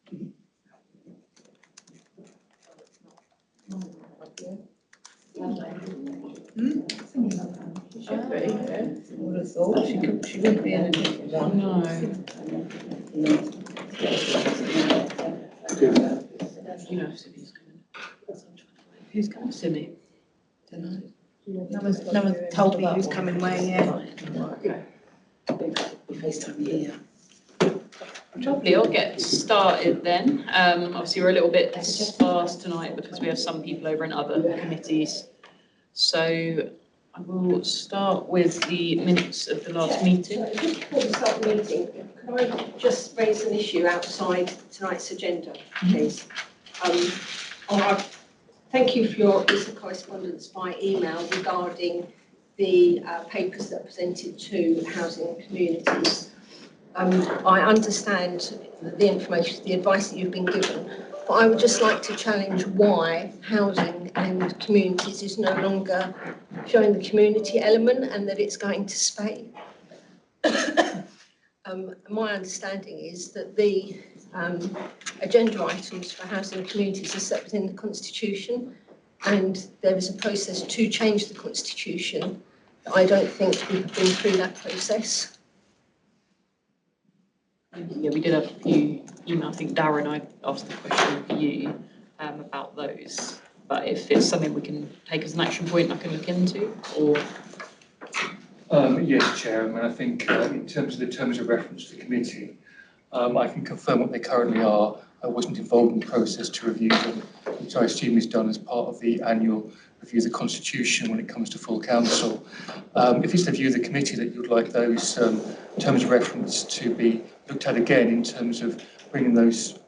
Should be, yeah. I would have thought she wouldn't be in a different one. No. You know if Simi's coming. Who's coming? Simi? Don't know. No one's told me who's coming where yet. Okay. FaceTime here. Lovely, I'll get started then. Obviously we're a little bit sparse tonight because we have some people over in other committees. So I will start with the minutes of the last meeting. So just before we start the meeting, can I just raise an issue outside tonight's agenda, please? Thank you for your recent correspondence by email regarding the papers that are presented to housing and communities. I understand the information, the advice that you've been given, but I would just like to challenge why housing and communities is no longer showing the community element and that it's going to stay. My understanding is that the agenda items for housing and communities are set within the Constitution, and there is a process to change the Constitution. I don't think we have been through that process. Yeah, we did have a few emails. I think Darren, I asked the question for you about those. But if it's something we can take as an action point, I can look into, or. Yes, Chair. I mean, I think in terms of the terms of reference to the committee, I can confirm what they currently are. I wasn't involved in the process to review them, which I assume is done as part of the annual review of the Constitution when it comes to full council. If it's the view of the committee that you'd like those terms of reference to be looked at again in terms of bringing those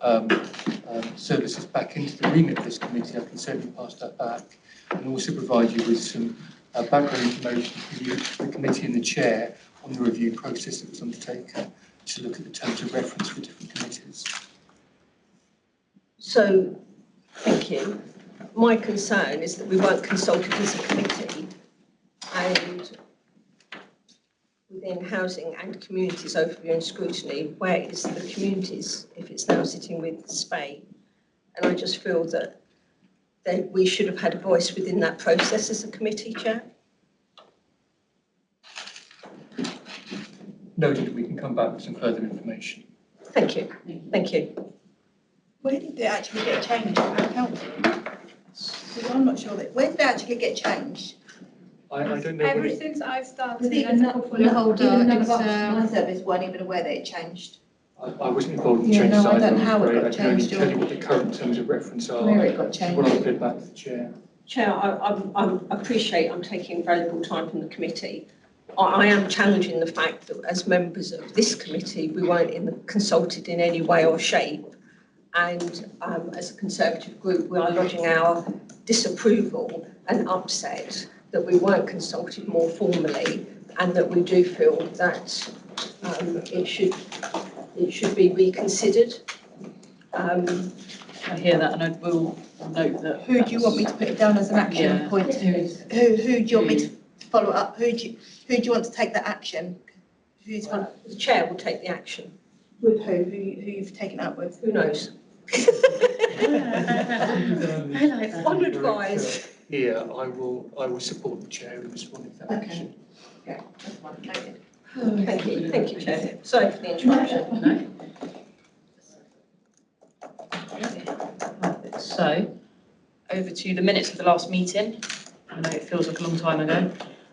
services back into the remit of this committee, I can certainly pass that back and also provide you with some background information for you, the committee and the chair on the review process that was undertaken to look at the terms of reference for different committees. So, thank you. My concern is that we weren't consulted as a committee, and within housing and communities overview and scrutiny, where is the communities if it's now sitting with SPAY? And I just feel that we should have had a voice within that process as a committee, Chair. Noted, we can come back with some further information. Thank you. Thank you. Where did it actually get changed at council? Because I'm not sure where did it actually get changed? I don't know. Ever since I started, Even none of my service weren't even aware that it changed. I wasn't involved in the Yeah, changes. no, I don't know how it got I can only changed tell you or what the current terms of reference are. where it got changed. What I'll fed back to the chair. Chair, I appreciate I'm taking valuable time from the committee. I am challenging the fact that as members of this committee, we weren't consulted in any way or shape. And as a Conservative group, we are lodging our disapproval and upset that we weren't consulted more formally, and that we do feel that it should be reconsidered. I hear that, and I will note that. Who do you want me to put it down as an action point? Who do you want me to follow up? Who do you want to take that action? The chair will take the action. With who? Who you've taken it up with? Who knows? Unadvised. Here, I will support the chair in responding to that action. Okay, that's fine. Thank you, Chair. Sorry for the interruption. So, over to the minutes of the last meeting. I know it feels like a long time ago.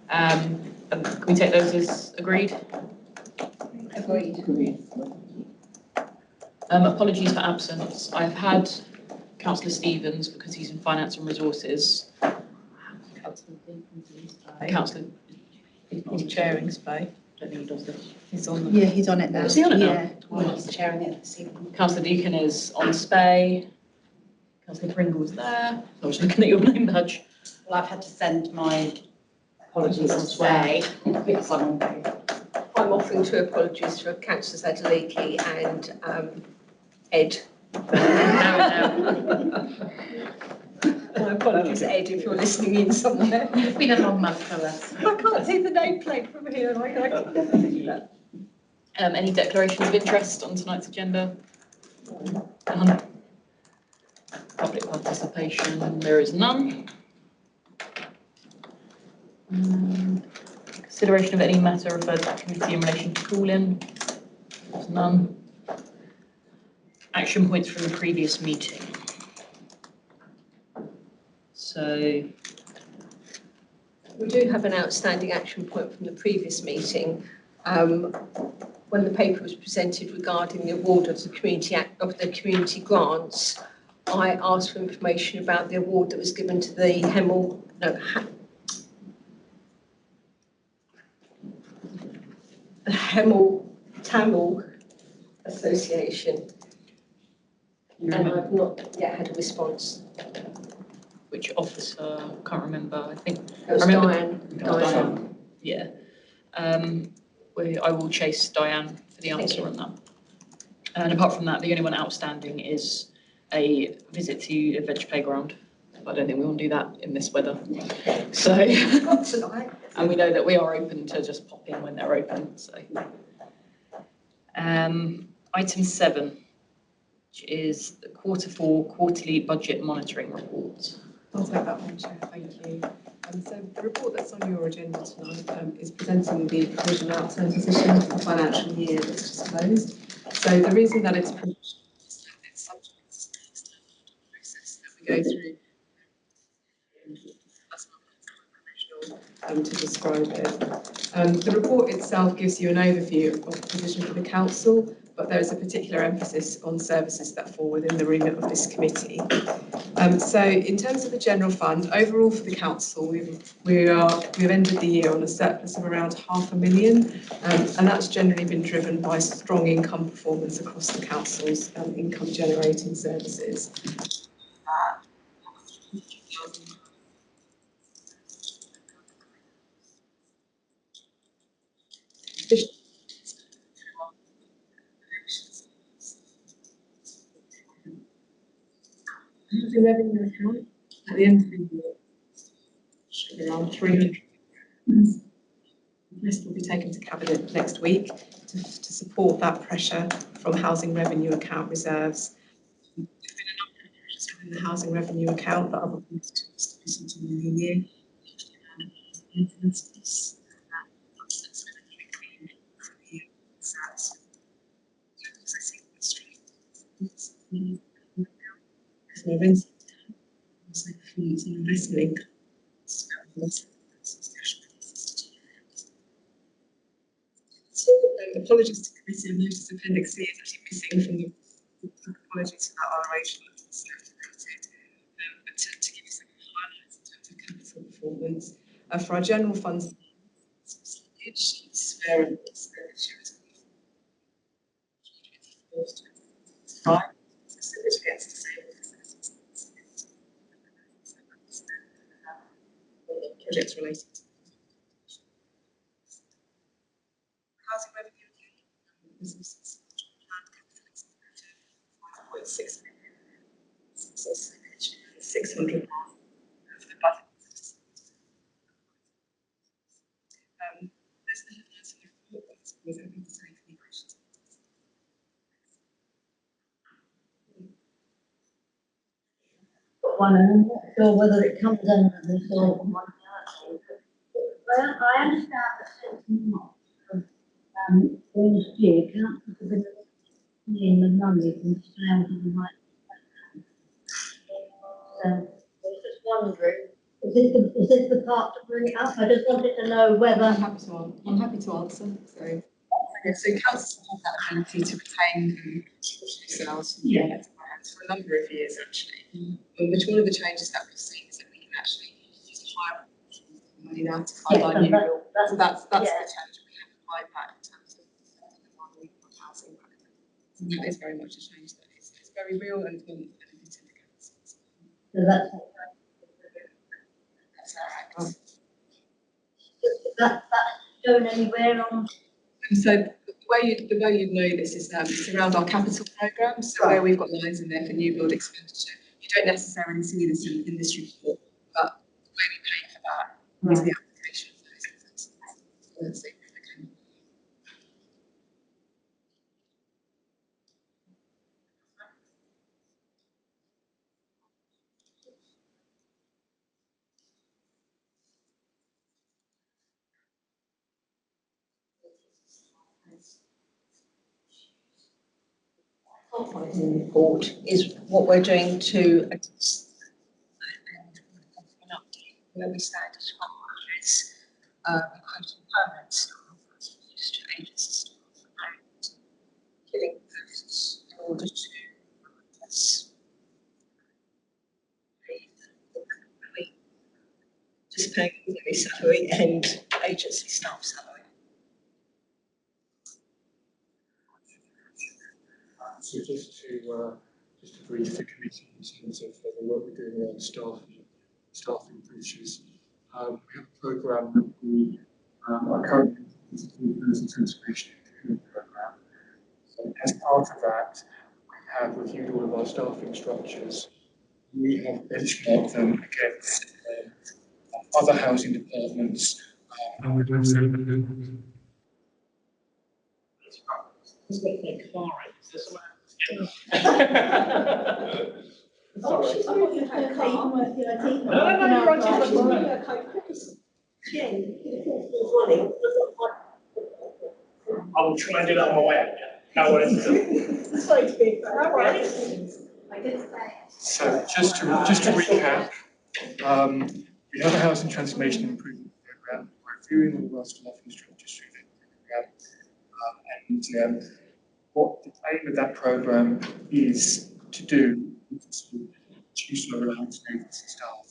Can we take those as agreed? Agreed. Apologies for absence. I've had Councillor Stevens, because he's in Finance and Resources. Councillor, he's chairing SPAY. I don't think he does this. He's on the. Yeah, he's on it now. Is he on it now? Yeah, well, he's chairing it this evening. Councillor Deacon is on SPAY. Councillor Pringle is there. I was looking at your name badge. Well, I've had to send my apologies to SPAY because I'm on both. I'm offering to apologies for Councillors Adeleke and Ed. My apologies, Ed, if you're listening in somewhere. It's been a long month for us. I can't see the nameplate from here, and I can never do that. Any declaration of interest on tonight's agenda? None. Public participation, there is none. Consideration of any matter referred to the committee in relation to call-in, there's none. Action points from the previous meeting. So, We do have an outstanding action point from the previous meeting. When the paper was presented regarding the award of the community grants, I asked for information about the award that was given to the Hemel Tamil Association, and I've not yet had a response. which officer, can't remember, I think. It was Remember- Diane. Yeah. I will chase Diane for the Thank answer you. on that. And apart from that, the only one outstanding is a visit to a veg playground. But I don't think we want to do that in this weather. So, Not tonight. and we know that we are open to just pop in when they're open, so. Item 7, which is the Q4 quarterly budget monitoring report. I'll take that one, Chair, thank you. So the report that's on your agenda tonight is presenting the provisional outturn position for the financial year that's just closed. So the reason that it's provisional is that it's subject to the external process that we go through. That's not provisional to describe it. The report itself gives you an overview of the position for the council, but there is a particular emphasis on services that fall within the remit of this committee. So in terms of the general fund, overall for the council, we've ended the year on a surplus of around £500,000, and that's generally been driven by strong income performance across the council's income generating services. The revenue account at the end of the year should be around 300. This will be taken to Cabinet next week to support that pressure from housing revenue account reserves. There's been a number of pressures within the housing revenue account that other points to us to the new year. Maintenance costs, that's going to be clean for the reserves. I think that's true. There's no rent. There's no performance and investment income. Apologies to the committee, I noticed Appendix C is actually missing from the apologies for that oration. But to give you some highlights in terms of capital performance, for our general funds, it's fair and expenditure is 5, which gets the same projects related to housing revenue businesses. 5.6 million. So 600 of the budget. There's the headlines of the report, but it's always open to take any questions. One, and I'm not sure whether it comes under this or one. Well, I understand that since March of last year, council have been seeing the money from sales of the right. So I was just wondering, is this the part to bring it up? I just wanted to know whether. I'm happy to answer. So, councils have that ability to retain sales for a number of years actually. Which one of the changes that we've seen is that we can actually use a higher money now to fund our new build. So that's the change we have applied that in terms of housing back then. That is very much a change that is very real and within the council. So that's that's shown anywhere on. And so the way you know this is it's around our capital programme, so where we've got lines in there for new build expenditure. You don't necessarily see this in this report, but the way we pay for that is the application of those expenses. outlined in the report is what we're doing to address where we stand as far as recruiting permanent staff as opposed to agency staff and filling posts in order to address the just paying ordinary salary and agency staff salary. So just to brief the committee in terms of the work we're doing around staffing breaches. We have a programme that we are currently implementing as a transformation programme. So as part of that, we have reviewed all of our staffing structures. We have benchmarked them against other housing departments. And we've also I will try and do that on my way out. No worries. So just to recap, we have a housing transformation improvement programme. We're reviewing all of our staffing structures through that programme, and what the aim of that programme is to do is to reduce our reliance on agency staff.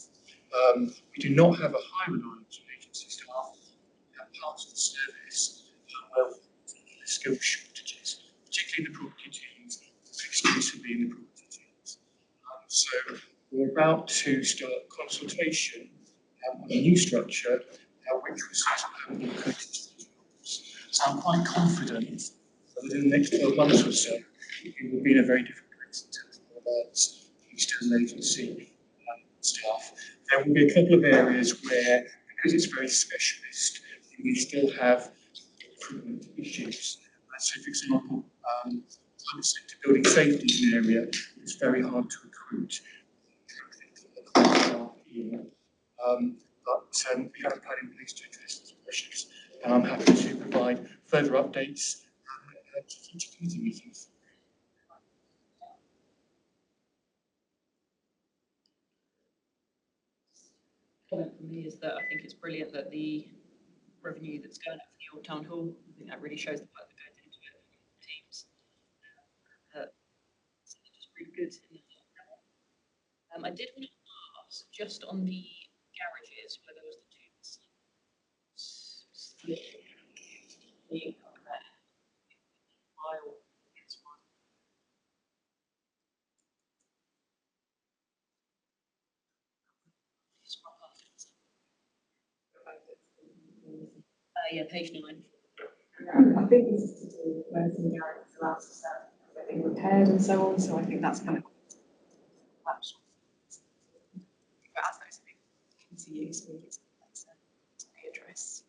We do not have a high reliance on agency staff. We have parts of the service where we have particular skill shortages, particularly in the property teams, exclusively in the property teams. So we're about to start consultation on a new structure, which was permanently recruited to these roles. So I'm quite confident that within the next 12 months or so, we will be in a very different place in terms of reliance on external agency staff. There will be a couple of areas where, because it's very specialist, we still have recruitment issues. So, for example, public sector building safety is an area it's very hard to recruit. But we have a plan in place to address these pressures, and I'm happy to provide further updates at future committee meetings. Comment from me is that I think it's brilliant that the revenue that's going up for the old town hall, I think that really shows the work that goes into it from the teams. So it's just really good. I did want to ask, just on the garages, where there was the 2% split, the file against one. Yeah, page 9. I think this is to do with where some garages are out of being repaired and so on, so I think that's kind of but as those things continue to be addressed.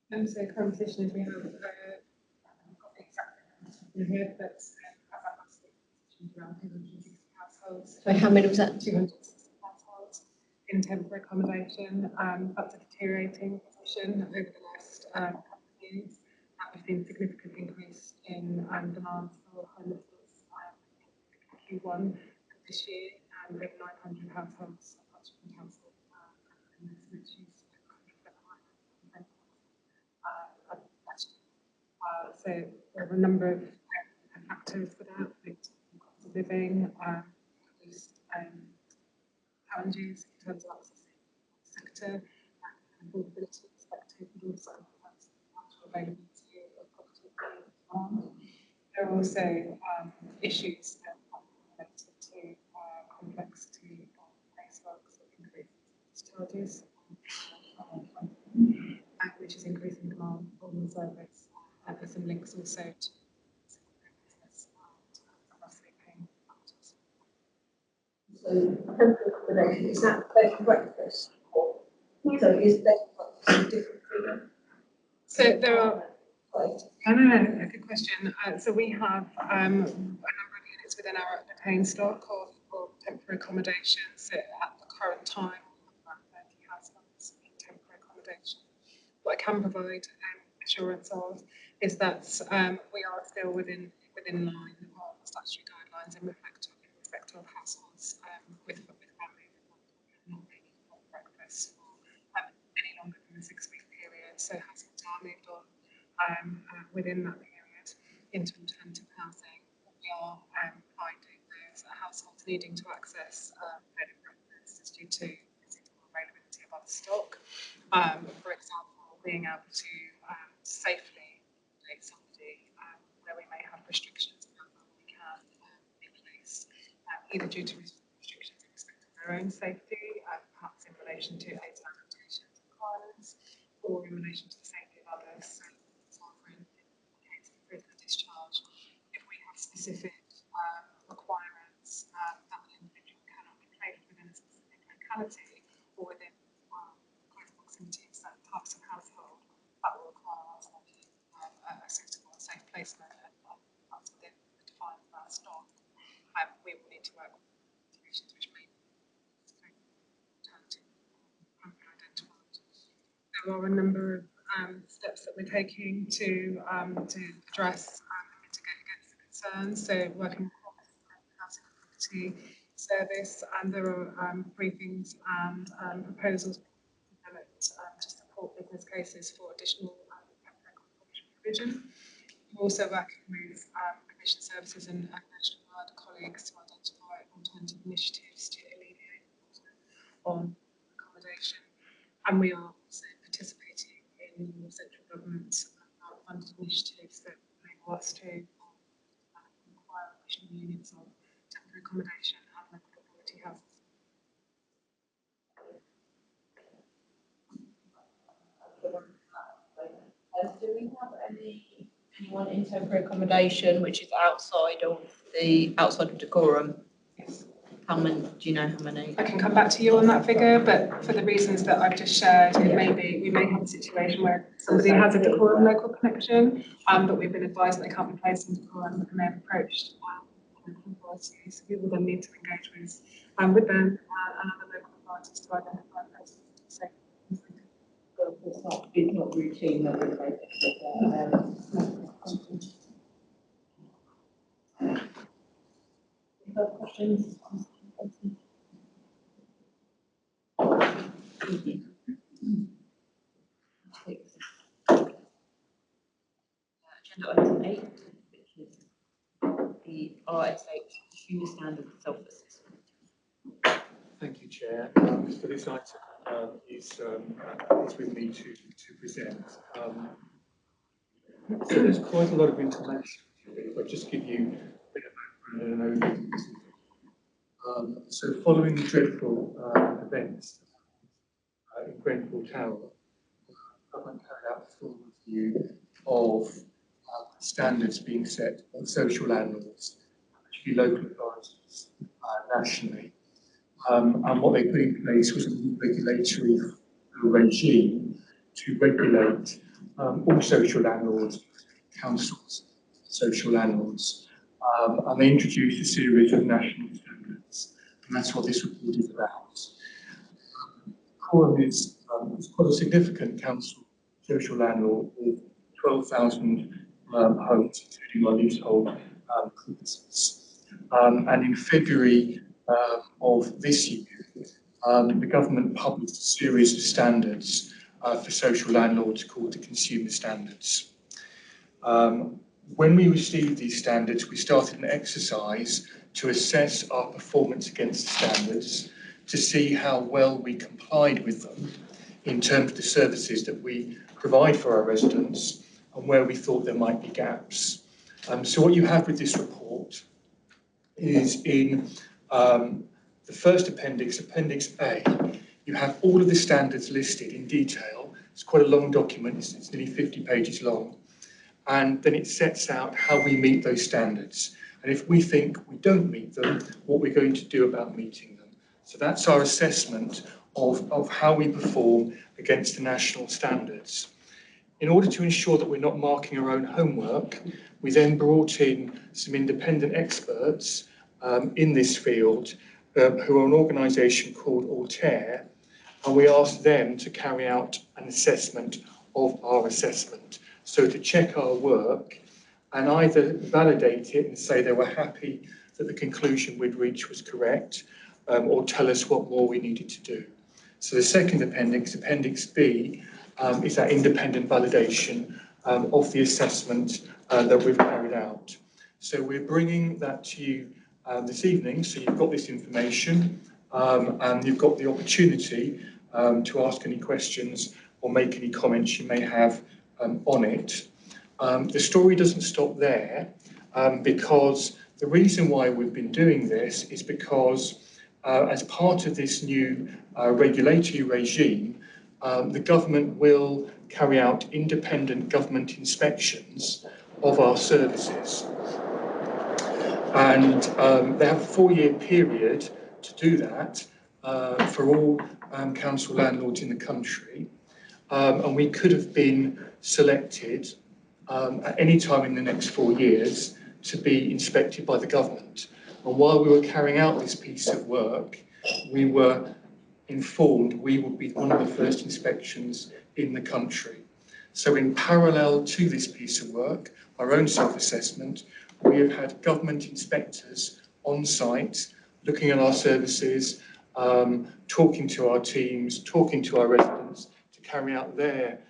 And so current position is we have here that's around 260 households. So how many was that? 260 households in temporary accommodation, up to deteriorating position over the last couple of years. We've seen a significant increase in demand for homelessness in Q1 of this year, and over 900 households, approximately household, which is 100% higher. So there are a number of factors for that, like cost of living, challenges in terms of accessing the sector, and affordability perspective, but also actual availability of property demand. There are also issues related to complexity charges, which is increasing demand on the service. There's some links also to business and roughly paying factors. So temporary accommodation, is that bed and breakfast? So is bed and breakfast a different figure? So there are. Right. No, a good question. So we have a number of units within our retained stock of temporary accommodation. So at the current time, around 30 households in temporary accommodation. What I can provide assurance of is that we are still within line of statutory guidelines in respect of households with family not being on breakfast for any longer than the 6-week period. So households are moved on within that period into alternative housing. We are finding those households needing to access bed and breakfast due to availability of other stock. For example, being able to safely accommodate somebody where we may have restrictions about what we can in place, either due to restrictions in respect of their own safety, perhaps in relation to aids and adaptations requirements, or in relation to the safety of others. So, for example, in case of prisoner discharge, if we have specific requirements that an individual cannot be placed within a specific locality or within close proximity to certain types of household, that will require us to a suitable and safe placement, and that's within the defined of that stock. We will need to work with institutions which may be alternative identified. There are a number of steps that we're taking to address and mitigate against the concerns. So working across the housing and property service, and there are briefings and proposals developed to support business cases for additional accommodation provision. We're also working with commission services and national-wide colleagues to identify alternative initiatives to alleviate on accommodation. And we are also participating in central government funded initiatives that enable us to acquire additional units of temporary accommodation and local authority houses. Do we have anyone in temporary accommodation which is outside of decorum? Yes. How many, do you know how many? I can come back to you on that figure, but for the reasons that I've just shared, it may be, we may have a situation where somebody has a decorum local connection, but we've been advised that they can't be placed in decorum, and they've approached local authorities. So we will then need to engage with them and other local authorities to identify persons. It's not routine that we make Any further questions? Agenda item 8, which is the RSH Consumer Standard Self-Assessment. Thank you, Chair. So this item is with me to present. So there's quite a lot of information. I'll just give you a bit of background and an overview. So following the dreadful events in Grenfell Tower, government carried out a full review of standards being set on social landlords, particularly local authorities nationally. And what they put in place was a regulatory regime to regulate all social landlords, councils, social landlords. And they introduced a series of national standards, and that's what this report is about. Quorum is quite a significant council social landlord with 12,000 homes, including our leasehold premises. And in February of this year, the government published a series of standards for social landlords called the Consumer Standards. When we received these standards, we started an exercise to assess our performance against the standards, to see how well we complied with them in terms of the services that we provide for our residents and where we thought there might be gaps. So what you have with this report is in the first appendix, Appendix A, you have all of the standards listed in detail. It's quite a long document, it's nearly 50 pages long. And then it sets out how we meet those standards. And if we think we don't meet them, what we're going to do about meeting them. So that's our assessment of how we perform against the national standards. In order to ensure that we're not marking our own homework, we then brought in some independent experts in this field who are an organisation called Altair, and we asked them to carry out an assessment of our assessment. So to check our work and either validate it and say they were happy that the conclusion we'd reached was correct, or tell us what more we needed to do. So the second appendix, Appendix B, is that independent validation of the assessment that we've carried out. So we're bringing that to you this evening, so you've got this information and you've got the opportunity to ask any questions or make any comments you may have on it. The story doesn't stop there because the reason why we've been doing this is because as part of this new regulatory regime, the government will carry out independent government inspections of our services. And they have a 4-year period to do that for all council landlords in the country. And we could have been selected at any time in the next 4 years to be inspected by the government. And while we were carrying out this piece of work, we were informed we would be one of the first inspections in the country. So in parallel to this piece of work, our own self-assessment, we have had government inspectors on site, looking at our services, talking to our teams, talking to our residents to carry out their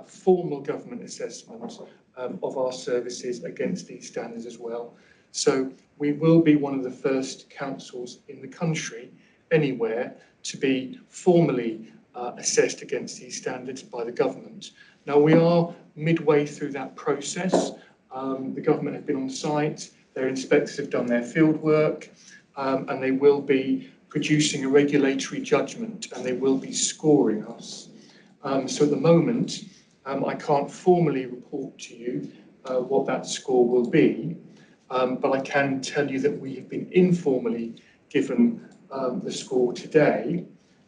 formal government assessment of our services against these standards as well. So we will be one of the first councils in the country, anywhere, to be formally assessed against these standards by the government. Now we are midway through that process. The government have been on site, their inspectors have done their field work, and they will be producing a regulatory judgment and they will be scoring us. So at the moment, I can't formally report to you what that score will be, but I can tell you that we have been informally given the score today,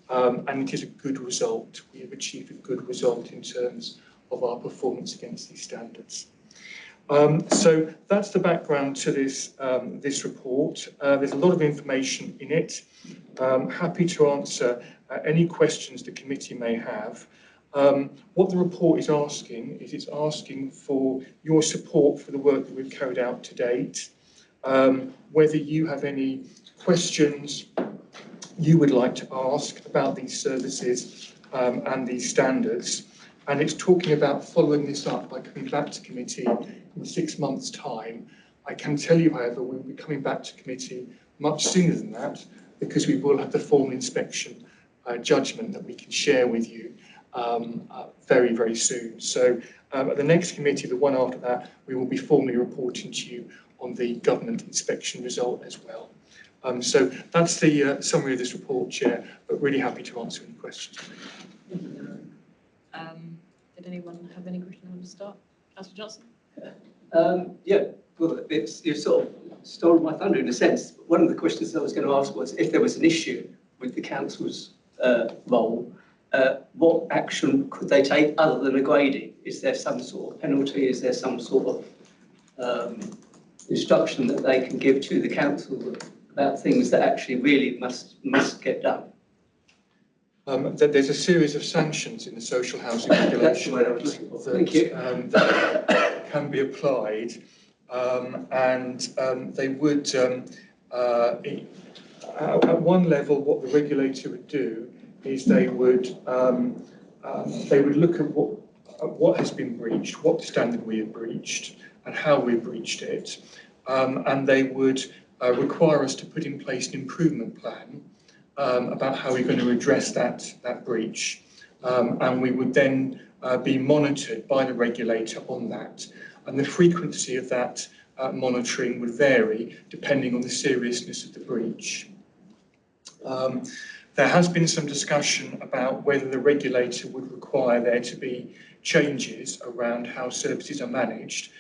and it is a good result. We have achieved a good result in terms of our performance against these standards. So that's the background to this, this report. There's a lot of information in it. Happy to answer any questions the committee may have. What the report is asking is it's asking for your support for the work that we've carried out to date, whether you have any questions you would like to ask about these services and these standards. And it's talking about following this up by coming back to committee in 6 months' time. I can tell you, however, we'll be coming back to committee much sooner than that because we will have the formal inspection judgment that we can share with you very, very soon. So at the next committee, the one after that, we will be formally reporting to you on the government inspection result as well. So that's the summary of this report, Chair, but really happy to answer any questions. Did anyone have any questions on the start? Councillor Johnson? Yeah, well, you've sort of stolen my thunder in a sense. One of the questions I was going to ask was if there was an issue with the council's role, what action could they take other than a grading? Is there some sort of penalty? Is there some sort of instruction that they can give to the council about things that actually really must get done? There's a series of sanctions in the social housing regulation that can be applied, and they would, at one level, what the regulator would do is they would look at what has been breached, what standard we have breached, and how we breached it, and they would require us to put in place an improvement plan about how we're going to address that breach, and we would then be monitored by the regulator on that, and the frequency of that monitoring would vary depending on the seriousness of the breach. There has been some discussion about whether the regulator would require there to be changes around how services are managed.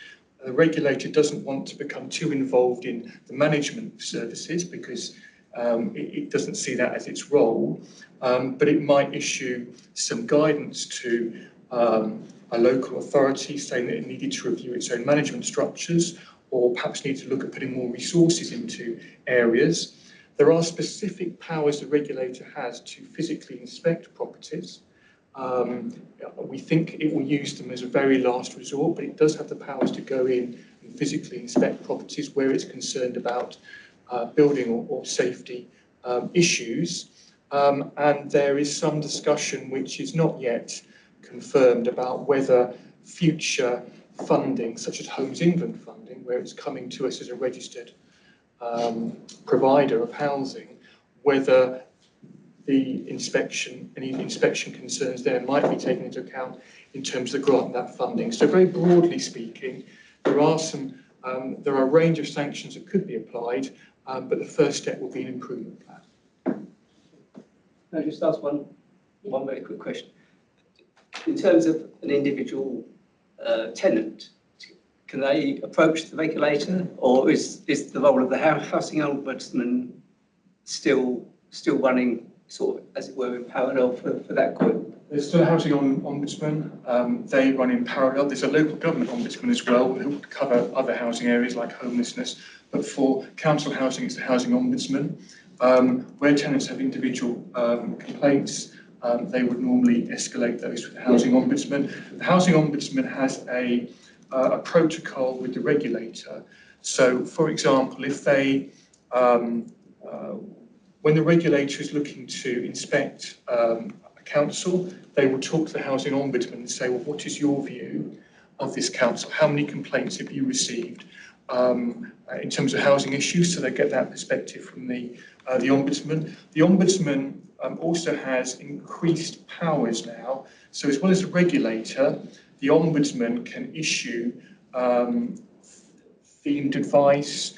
The regulator doesn't want to become too involved in the management of services because it doesn't see that as its role, but it might issue some guidance to a local authority saying that it needed to review its own management structures, or perhaps need to look at putting more resources into areas. There are specific powers the regulator has to physically inspect properties. We think it will use them as a very last resort, but it does have the powers to go in and physically inspect properties where it's concerned about building or safety issues. And there is some discussion which is not yet confirmed about whether future funding, such as Homes England funding, where it's coming to us as a registered provider of housing, whether the inspection, any inspection concerns there might be taken into account in terms of granting that funding. So very broadly speaking, there are a range of sanctions that could be applied, but the first step will be an improvement plan. Can I just ask one very quick question? In terms of an individual tenant, can they approach the regulator, or is the role of the housing ombudsman still running sort of, as it were, in parallel for that group? There's still a housing ombudsman. They run in parallel. There's a local government ombudsman as well who would cover other housing areas like homelessness. But for council housing, it's the housing ombudsman. Where tenants have individual complaints, they would normally escalate those to the housing ombudsman. The housing ombudsman has a protocol with the regulator. So, for example, if they when the regulator is looking to inspect a council, they will talk to the housing ombudsman and say, well, what is your view of this council? How many complaints have you received in terms of housing issues? So they get that perspective from the ombudsman. The ombudsman also has increased powers now. So as well as the regulator, the ombudsman can issue themed advice,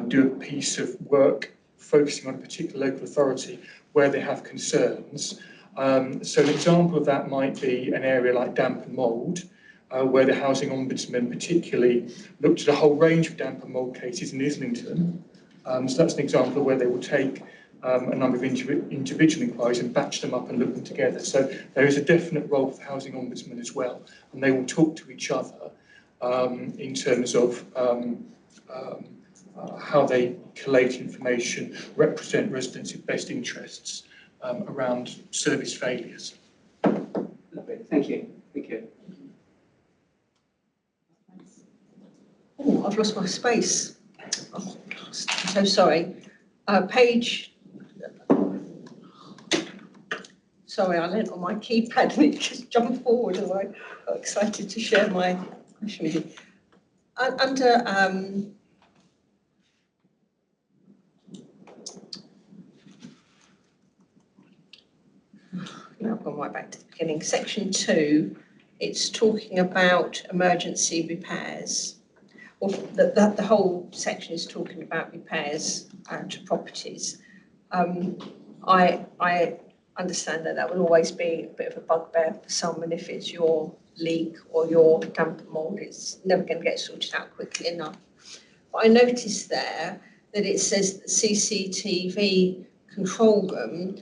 do a piece of work focusing on a particular local authority where they have concerns. So an example of that might be an area like damp and mould, where the housing ombudsman particularly looked at a whole range of damp and mould cases in Islington. So that's an example of where they will take a number of individual inquiries and batch them up and look them together. So there is a definite role for the housing ombudsman as well, and they will talk to each other in terms of how they collate information, represent residents' best interests around service failures. Lovely. Thank you. Thank you. Oh, I've lost my space. Oh, I'm so sorry. Page. Sorry, I leant on my keypad and it just jumped forward, and I got excited to share my question with you. Under now I've gone right back to the beginning. Section 2, it's talking about emergency repairs. Well, the whole section is talking about repairs to properties. I understand that will always be a bit of a bugbear for someone. If it's your leak or your damp and mould, it's never going to get sorted out quickly enough. But I noticed there that it says the CCTV control room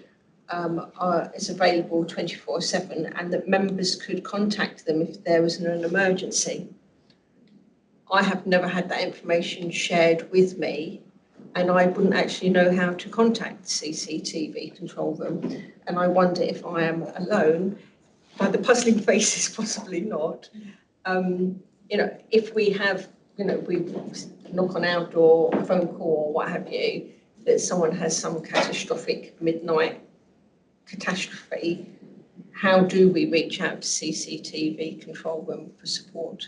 is available 24/7, and that members could contact them if there was an emergency. I have never had that information shared with me, and I wouldn't actually know how to contact the CCTV control room. And I wonder if I am alone. By the puzzling faces, possibly not. If we have, we knock on our door, a phone call, or what have you, that someone has some catastrophic midnight catastrophe, how do we reach out to CCTV control room for support?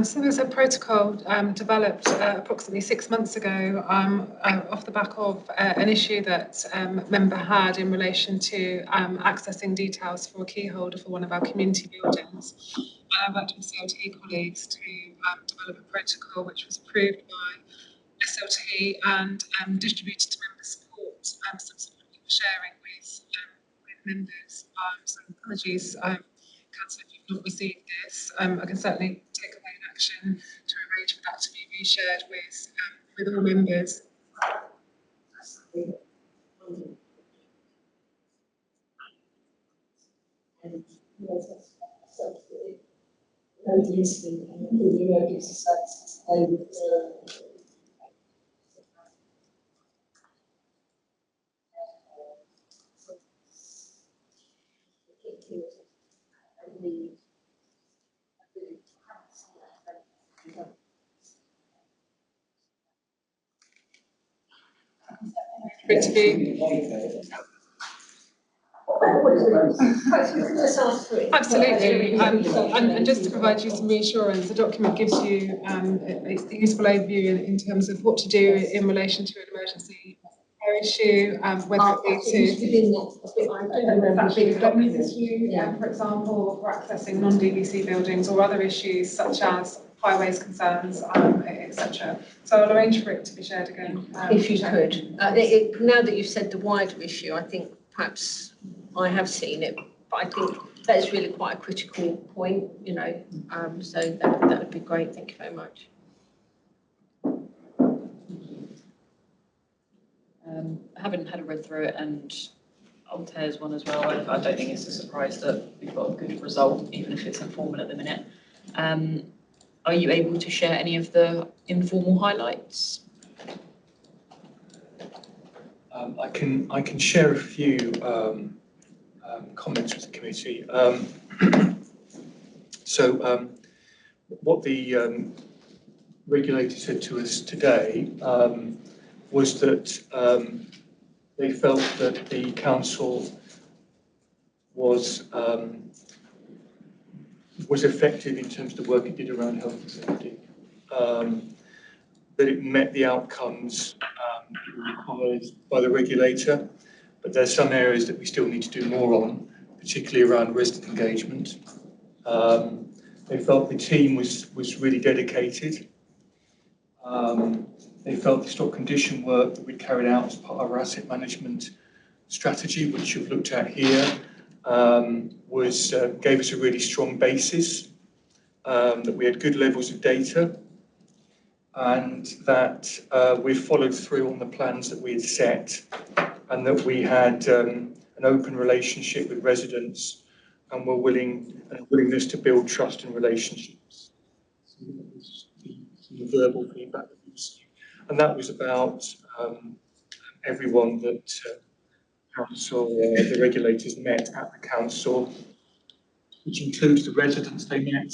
So there's a protocol developed approximately 6 months ago off the back of an issue that a member had in relation to accessing details for a key holder for one of our community buildings. I worked with SLT colleagues to develop a protocol which was approved by SLT and distributed to member support subsequently for sharing with members. So apologies, Councillor, if you've not received this. I can certainly take away an action to arrange for that to be reshared with all members. For it to be absolutely, and just to provide you some reassurance, the document gives you a useful overview in terms of what to do in relation to an emergency care issue, whether it be to for example, for accessing non-DVC buildings or other issues such as highways concerns, etc. So I'll arrange for it to be shared again. If you could. Now that you've said the wider issue, I think perhaps I have seen it, but I think that is really quite a critical point, you know, so that would be great. Thank you very much. I haven't had a read through it, and Altair's one as well. I don't think it's a surprise that we've got a good result, even if it's informal at the minute. Are you able to share any of the informal highlights? I can share a few comments with the committee. What the regulator said to us today was that they felt that the council was effective in terms of the work it did around health and safety, that it met the outcomes required by the regulator, but there's some areas that we still need to do more on, particularly around resident engagement. They felt the team was really dedicated. They felt the stock condition work that we carried out as part of our asset management strategy, which you've looked at here, gave us a really strong basis, that we had good levels of data, and that we followed through on the plans that we had set, and that we had an open relationship with residents, and were willingness to build trust and relationships. So that was the verbal feedback that we received, and that was about everyone that council, the regulators met at the council, which includes the residents they met,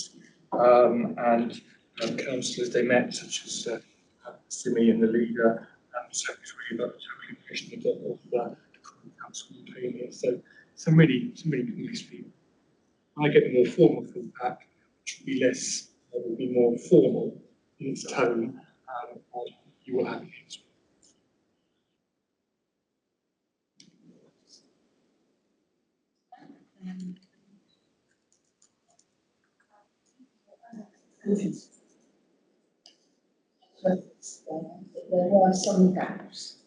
and councillors they met, such as Simi and the leader. So it was really about the total impression they got of the current council who came here. So some really mixed feedback. I get the more formal feedback, which will be more formal in its tone. You will have it as well. There are some gaps.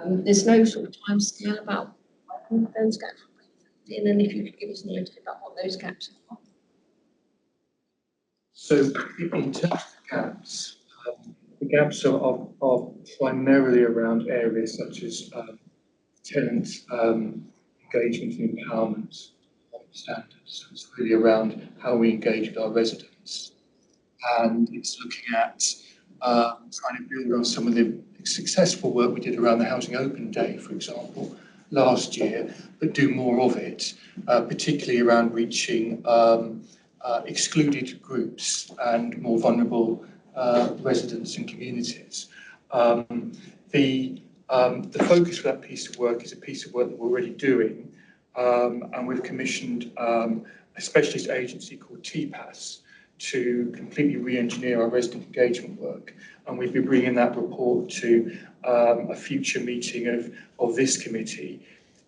There's no sort of timescale about when those gaps will be in, and if you could give us an idea about what those gaps are. So in terms of the gaps are primarily around areas such as tenant engagement and empowerment standards. So it's really around how we engage with our residents, and it's looking at trying to build on some of the successful work we did around the Housing Open Day, for example, last year, but do more of it, particularly around reaching excluded groups and more vulnerable residents and communities. The focus for that piece of work is a piece of work that we're already doing, and we've commissioned a specialist agency called TPAS to completely re-engineer our resident engagement work, and we'll be bringing that report to a future meeting of this committee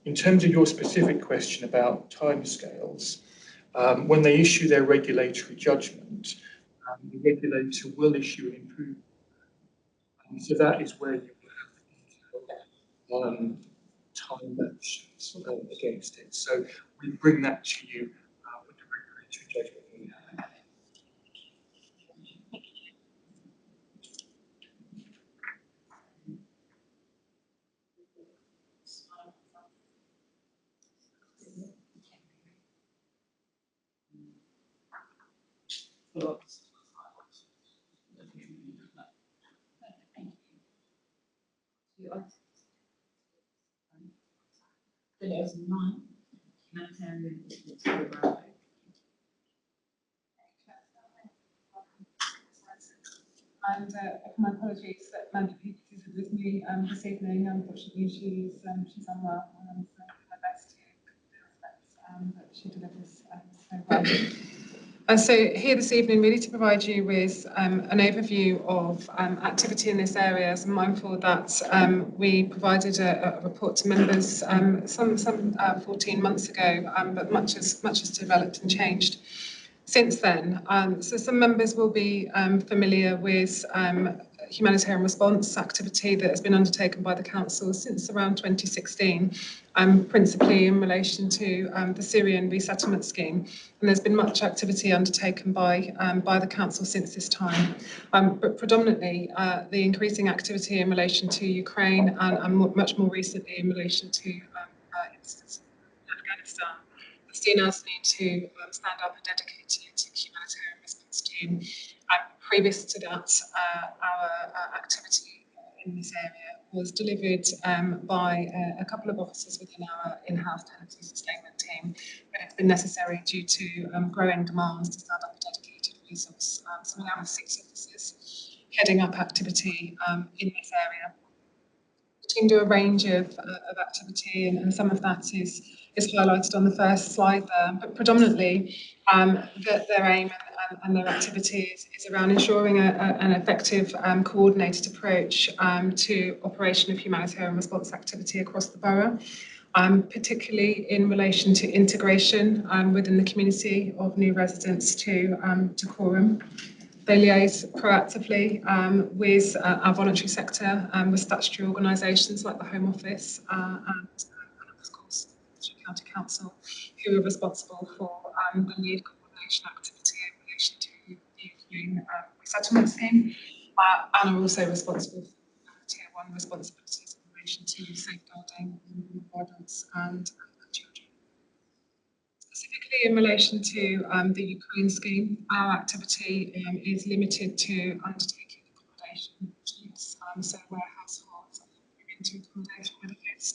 In terms of your specific question about timescales, when they issue their regulatory judgment, the regulator will issue an improvement. So that is where you will have the time actions against it. So we bring that to you with the regulatory judgment we have. Humanitarian program. And my apologies that Amanda Peters isn't with me this evening. Unfortunately, she's unwell, so my best to that she delivers so well. So here this evening, really to provide you with an overview of activity in this area. I'm mindful that we provided a report to members some 14 months ago, but much has developed and changed since then. So some members will be familiar with humanitarian response activity that has been undertaken by the Council since around 2016, principally in relation to the Syrian resettlement scheme. And there's been much activity undertaken by the Council since this time, but predominantly the increasing activity in relation to Ukraine and much more recently in relation to instances in Afghanistan. Has seen us need to stand up a dedicated humanitarian response team. Previous to that, our activity in this area was delivered by a couple of officers within our in-house tenancy sustainment team, but it's been necessary due to growing demands to stand up a dedicated resource. So we now have 6 officers heading up activity in this area. The team do a range of activity, and some of that is highlighted on the first slide there, but predominantly their aim and their activity is around ensuring an effective coordinated approach to operation of humanitarian response activity across the borough, particularly in relation to integration within the community of new residents to Coram. They liaise proactively with our voluntary sector, with statutory organisations like the Home Office and of course the County Council, who are responsible for the lead coordination activity in relation to the Ukraine resettlement scheme, and are also responsible for Tier 1 responsibilities in relation to safeguarding adults and children. Specifically in relation to the Ukraine scheme, our activity is limited to undertaking accommodation needs, so where households move into accommodation with a host.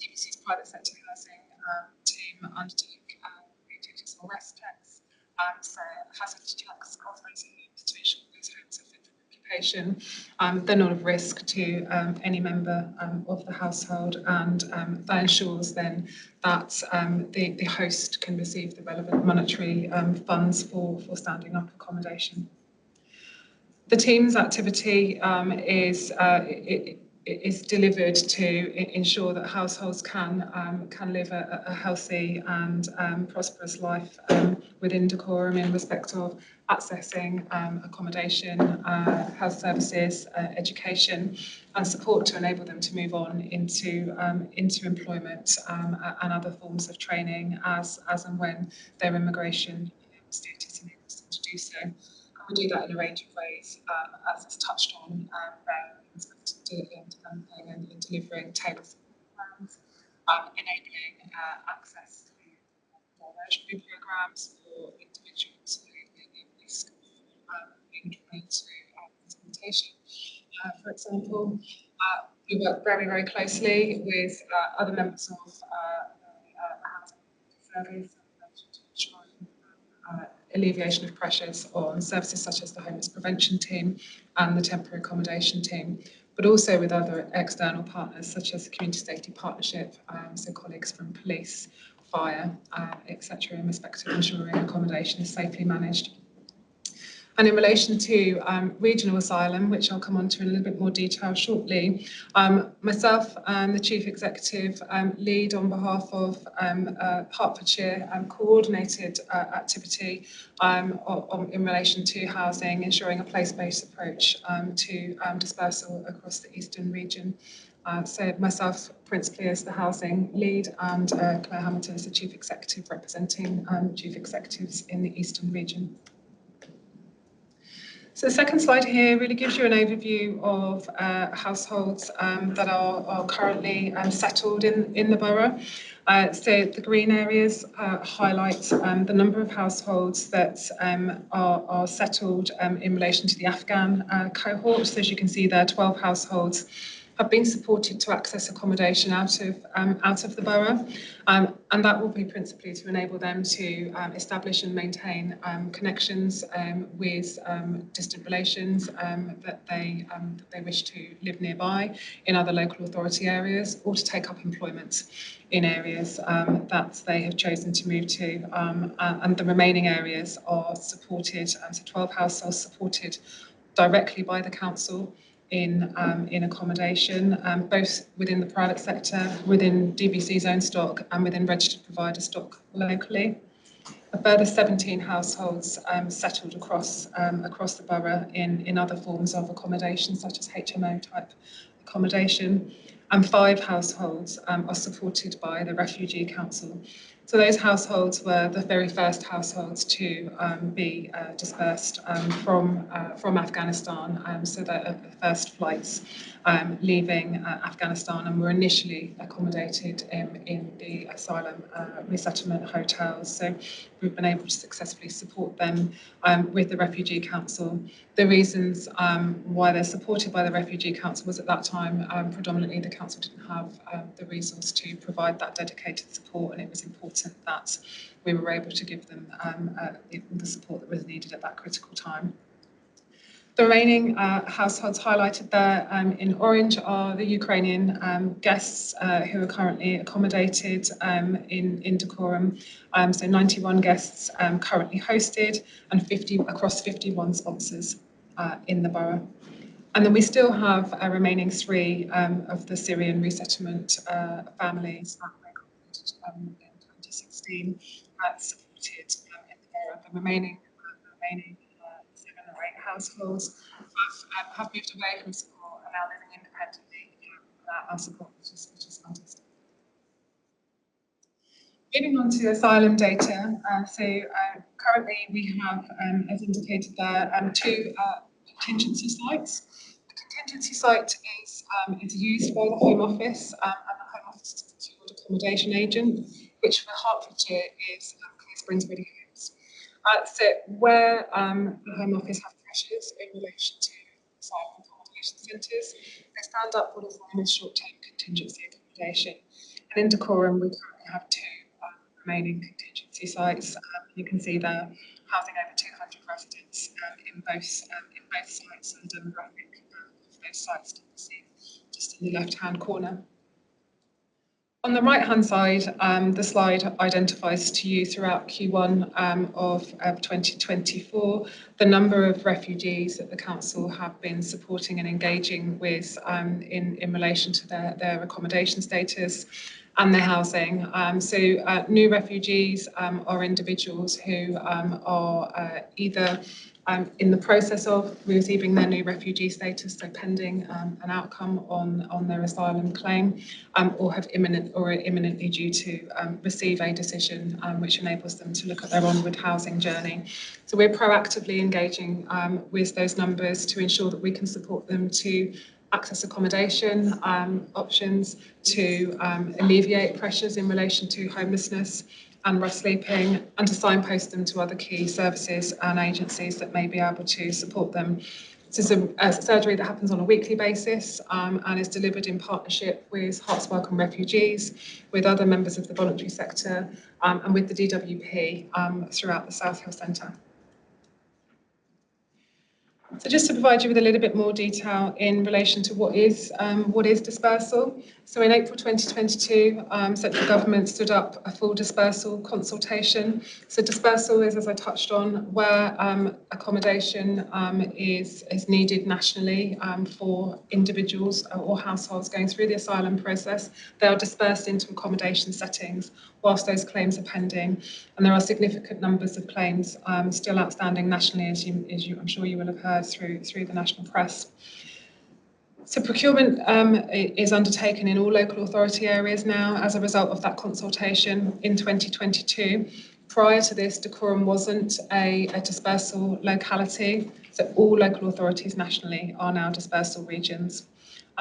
DBC's private sector housing team undertake duties or rest checks, so hazard checks of those homes to ensure those homes are fit for occupation. They're not of risk to any member of the household, and that ensures then that the host can receive the relevant monetary funds for standing up accommodation. The team's activity is delivered to ensure that households can live a healthy and prosperous life within Decorum in respect of accessing accommodation, health services, education, and support to enable them to move on into employment and other forms of training as and when their immigration status enables them to do so. And we do that in a range of ways, as is touched on and delivering tailored plans, enabling access to diversionary programmes for individuals who may be at risk of being drawn into implementation. For example, we work very, very closely with other members of the housing service to ensure alleviation of pressures on services such as the homeless prevention team and the temporary accommodation team, but also with other external partners such as the Community Safety Partnership, so colleagues from police, fire, etc., in respect of ensuring accommodation is safely managed. And in relation to regional asylum, which I'll come on to in a little bit more detail shortly, myself, the Chief Executive, lead on behalf of Hertfordshire coordinated activity in relation to housing, ensuring a place-based approach to dispersal across the Eastern region. So myself principally as the housing lead, and Claire Hamilton as the Chief Executive representing Chief Executives in the Eastern region. So the second slide here really gives you an overview of households that are currently settled in the borough. So the green areas highlight the number of households that are settled in relation to the Afghan cohort. So as you can see there, 12 households have been supported to access accommodation out of the borough, and that will be principally to enable them to establish and maintain connections with distant relations that they wish to live nearby in other local authority areas, or to take up employment in areas that they have chosen to move to, and the remaining areas are supported, so 12 households supported directly by the council in accommodation, both within the private sector, within DBC's own stock, and within registered provider stock locally. A further 17 households settled across the borough in other forms of accommodation, such as HMO type accommodation, and 5 households are supported by the Refugee Council. So those households were the very first households to be dispersed from Afghanistan, so the first flights leaving Afghanistan, and were initially accommodated in the asylum resettlement hotels. So we've been able to successfully support them with the Refugee Council. The reasons why they're supported by the Refugee Council was at that time predominantly the council didn't have the resource to provide that dedicated support, and it was important that we were able to give them the support that was needed at that critical time. The remaining households highlighted there in orange are the Ukrainian guests who are currently accommodated in Dacorum. So 91 guests currently hosted, and 50 across 51 sponsors in the borough. And then we still have remaining 3 of the Syrian resettlement families that were accommodated in 2016 supported in the borough. The remaining 7 or 8 households have moved away from support and now living independently without our support, which is fantastic. Moving on to asylum data, currently we have, as indicated there, 2 contingency sites. The contingency site is used by the Home Office, and the Home Office is the secured accommodation agent, which for Hertfordshire is Clear Springs Ready Homes. So where the Home Office have pressures in relation to asylum accommodation centres, they stand up what is known as short-term contingency accommodation. And in Dacorum, we currently have 2 remaining contingency sites. You can see there housing over 200 residents in both sites, and the demographic of those sites can be seen just in the left-hand corner. On the right-hand side, the slide identifies to you throughout Q1 of 2024 the number of refugees that the council have been supporting and engaging with in relation to their accommodation status and their housing. New refugees are individuals who are either in the process of receiving their new refugee status, so pending an outcome on their asylum claim, or are imminently due to receive a decision which enables them to look at their onward housing journey. So we're proactively engaging with those numbers to ensure that we can support them to access accommodation options, to alleviate pressures in relation to homelessness and rough sleeping, and to signpost them to other key services and agencies that may be able to support them. This is a surgery that happens on a weekly basis and is delivered in partnership with Hearts Welcome Refugees, with other members of the voluntary sector, and with the DWP throughout the South Hill Centre. So just to provide you with a little bit more detail in relation to what is dispersal. So in April 2022, central government stood up a full dispersal consultation. So dispersal is, as I touched on, where accommodation is needed nationally for individuals or households going through the asylum process. They are dispersed into accommodation settings whilst those claims are pending. And there are significant numbers of claims still outstanding nationally, as you, I'm sure you will have heard through the national press. So procurement is undertaken in all local authority areas now as a result of that consultation in 2022. Prior to this, Dacorum wasn't a dispersal locality, so all local authorities nationally are now dispersal regions.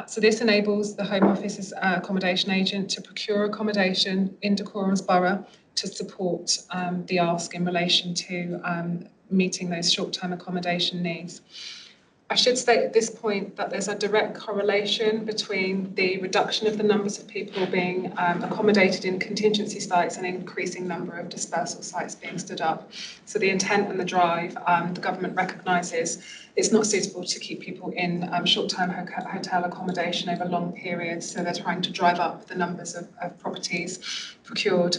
So this enables the Home Office's accommodation agent to procure accommodation in Dacorum's borough to support the ask in relation to meeting those short-term accommodation needs. I should state at this point that there's a direct correlation between the reduction of the numbers of people being accommodated in contingency sites and an increasing number of dispersal sites being stood up. So the intent and the drive, the government recognises it's not suitable to keep people in short-term hotel accommodation over long periods, so they're trying to drive up the numbers of properties procured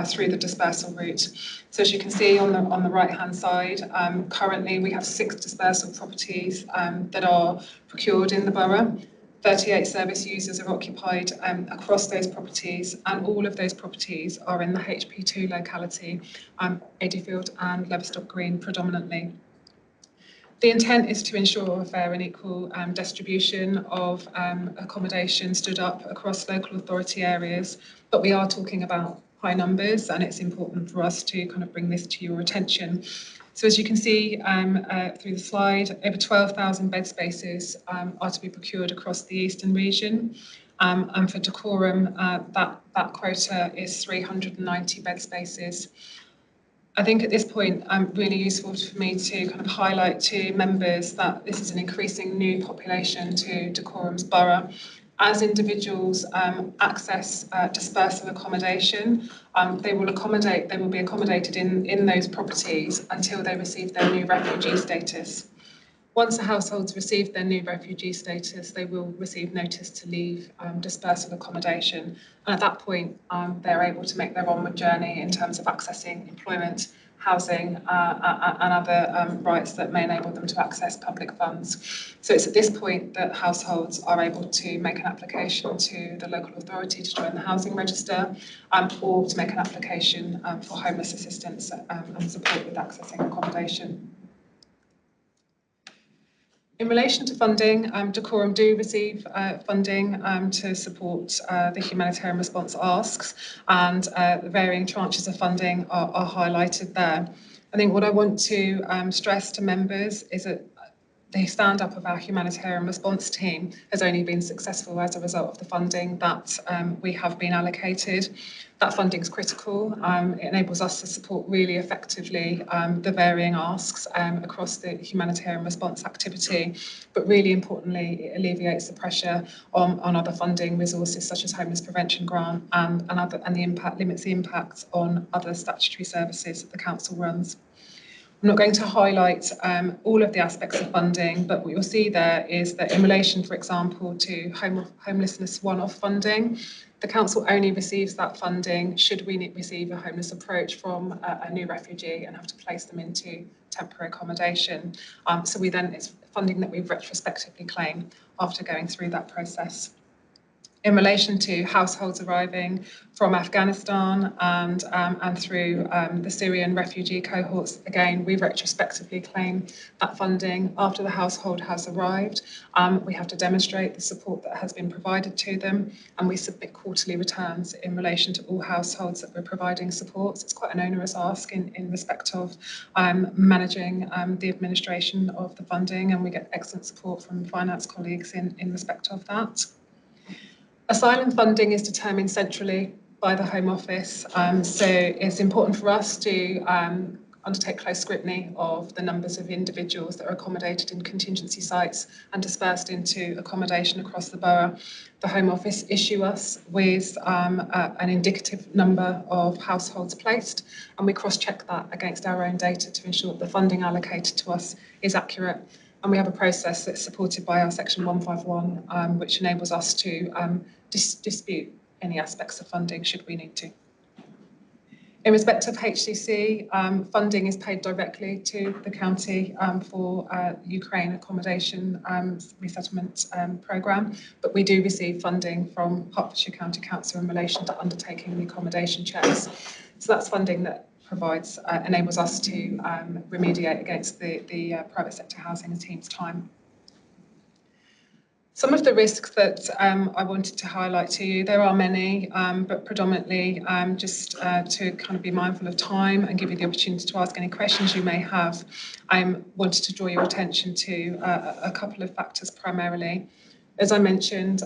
through the dispersal route. So as you can see on the right-hand side, currently we have 6 dispersal properties that are procured in the borough. 38 service users are occupied across those properties, and all of those properties are in the HP2 locality, Adeyfield and Leverstock Green predominantly. The intent is to ensure a fair and equal distribution of accommodation stood up across local authority areas, but we are talking about high numbers, and it's important for us to kind of bring this to your attention. So as you can see through the slide, over 12,000 bed spaces are to be procured across the eastern region. And for Dacorum, that quota is 390 bed spaces. I think at this point, really useful for me to kind of highlight to members that this is an increasing new population to Dacorum's borough. As individuals access dispersal accommodation, they will be accommodated in those properties until they receive their new refugee status. Once a household's received their new refugee status, they will receive notice to leave dispersal accommodation. And at that point, they're able to make their onward journey in terms of accessing employment, housing, and other rights that may enable them to access public funds. So it's at this point that households are able to make an application to the local authority to join the housing register, or to make an application for homeless assistance and support with accessing accommodation. In relation to funding, Dacorum do receive funding to support the humanitarian response asks, and the varying tranches of funding are highlighted there. I think what I want to stress to members is that the stand-up of our humanitarian response team has only been successful as a result of the funding that we have been allocated. That funding is critical. It enables us to support really effectively the varying asks across the humanitarian response activity, but really importantly, it alleviates the pressure on other funding resources such as homeless prevention grant and limits the impact on other statutory services that the council runs. I'm not going to highlight all of the aspects of funding, but what you'll see there is that in relation, for example, to homelessness one-off funding, the council only receives that funding should we receive a homeless approach from a new refugee and have to place them into temporary accommodation. So it's funding that we retrospectively claim after going through that process. In relation to households arriving from Afghanistan and through the Syrian refugee cohorts, again, we retrospectively claim that funding after the household has arrived. We have to demonstrate the support that has been provided to them, and we submit quarterly returns in relation to all households that we're providing support. So it's quite an onerous ask in respect of managing the administration of the funding, and we get excellent support from finance colleagues in respect of that. Asylum funding is determined centrally by the Home Office, so it's important for us to undertake close scrutiny of the numbers of individuals that are accommodated in contingency sites and dispersed into accommodation across the borough. The Home Office issue us with an indicative number of households placed, and we cross-check that against our own data to ensure that the funding allocated to us is accurate. And we have a process that's supported by our section 151, which enables us to dispute any aspects of funding should we need to. In respect of HCC, funding is paid directly to the county for Ukraine accommodation resettlement programme, but we do receive funding from Hertfordshire County Council in relation to undertaking the accommodation checks. So that's funding that provides, enables us to remediate against the private sector housing team's time. Some of the risks that I wanted to highlight to you, there are many, but predominantly just to kind of be mindful of time and give you the opportunity to ask any questions you may have, I wanted to draw your attention to a couple of factors primarily. As I mentioned,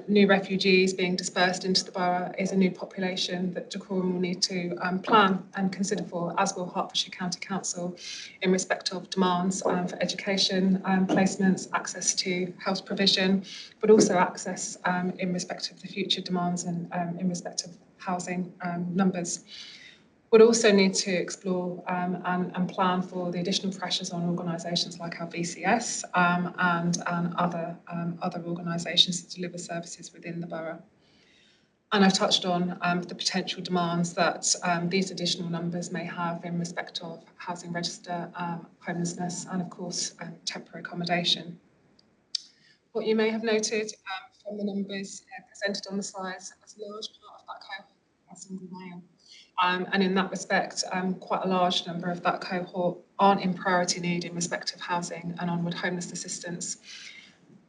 new refugees being dispersed into the borough is a new population that Dacorum will need to plan and consider for, as will Hertfordshire County Council, in respect of demands for education, placements, access to health provision, but also access in respect of the future demands and in respect of housing numbers. We'll also need to explore and plan for the additional pressures on organisations like our VCS and other organisations to deliver services within the borough. And I've touched on the potential demands that these additional numbers may have in respect of housing register, homelessness, and of course temporary accommodation. What you may have noted from the numbers presented on the slides, as a large part of that cohort are single male. And in that respect, quite a large number of that cohort aren't in priority need in respect of housing and onward homeless assistance.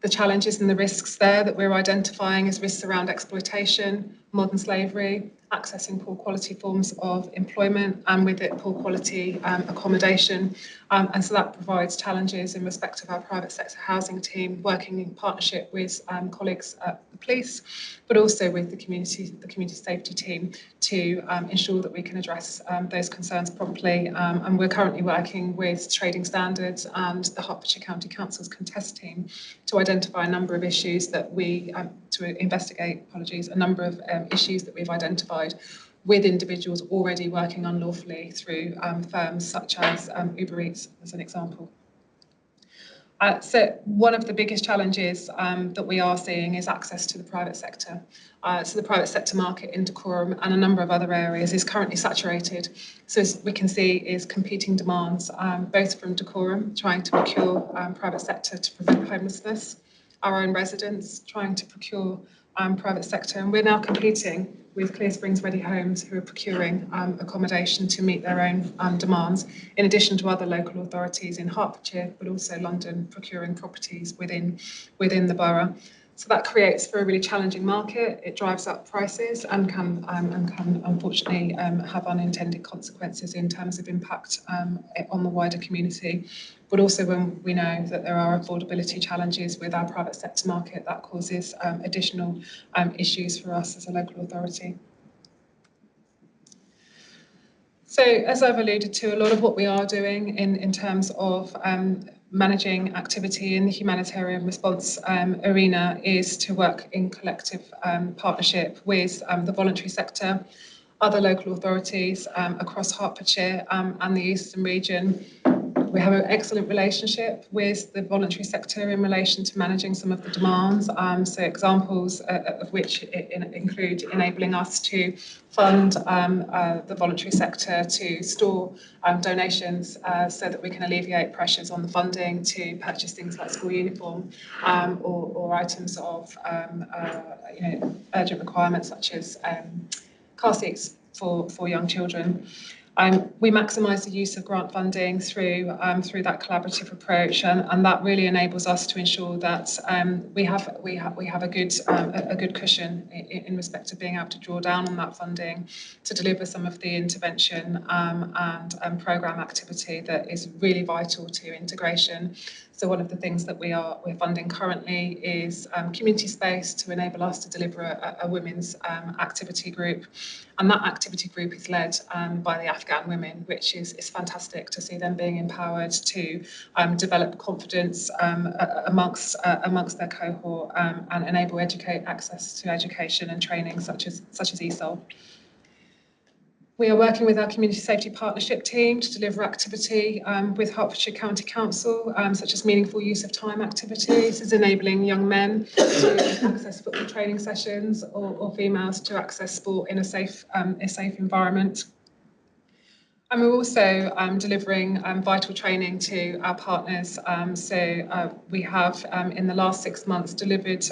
The challenges and the risks there that we're identifying is risks around exploitation, modern slavery, accessing poor quality forms of employment and with it poor quality accommodation. And so that provides challenges in respect of our private sector housing team working in partnership with colleagues at the police, but also with the community safety team to ensure that we can address those concerns promptly. And we're currently working with Trading Standards and the Hertfordshire County Council's contest team to identify a number of issues that we, to investigate, a number of issues that we've identified with individuals already working unlawfully through firms such as Uber Eats, as an example. So one of the biggest challenges that we are seeing is access to the private sector. So the private sector market in Dacorum and a number of other areas is currently saturated. So as we can see is competing demands, both from Dacorum trying to procure private sector to prevent homelessness, our own residents trying to procure private sector, and we're now competing with Clear Springs Ready Homes, who are procuring accommodation to meet their own demands, in addition to other local authorities in Hertfordshire, but also London procuring properties within the borough. So that creates for a really challenging market. It drives up prices and can unfortunately have unintended consequences in terms of impact on the wider community. But also when we know that there are affordability challenges with our private sector market, that causes additional issues for us as a local authority. So as I've alluded to, a lot of what we are doing in terms of managing activity in the humanitarian response arena is to work in collective partnership with the voluntary sector, other local authorities across Hertfordshire and the Eastern region. We have an excellent relationship with the voluntary sector in relation to managing some of the demands. So examples of which include enabling us to fund the voluntary sector to store donations so that we can alleviate pressures on the funding to purchase things like school uniform or items of urgent requirements such as car seats for young children. We maximise the use of grant funding through that collaborative approach, and that really enables us to ensure that we have a good cushion in respect of being able to draw down on that funding to deliver some of the intervention and programme activity that is really vital to integration. So one of the things that we're funding currently is community space to enable us to deliver a women's activity group. And that activity group is led by the Afghan women, which is fantastic to see them being empowered to develop confidence amongst their cohort and enable access to education and training such as ESOL. We are working with our Community Safety Partnership team to deliver activity with Hertfordshire County Council, such as meaningful use of time activities, is enabling young men to access football training sessions or females to access sport in a safe environment. And we're also delivering vital training to our partners. We have, in the last 6 months, delivered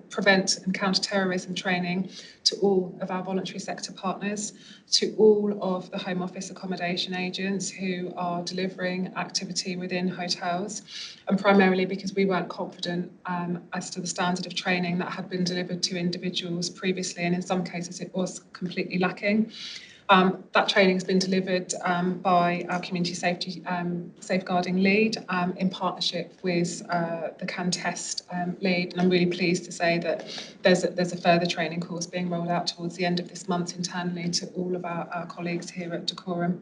prevent and counter-terrorism training to all of our voluntary sector partners, to all of the Home Office accommodation agents who are delivering activity within hotels, and primarily because we weren't confident as to the standard of training that had been delivered to individuals previously, and in some cases it was completely lacking. That training has been delivered by our community safety safeguarding lead in partnership with the CanTest lead, and I'm really pleased to say that there's a further training course being rolled out towards the end of this month internally to all of our colleagues here at Decorum.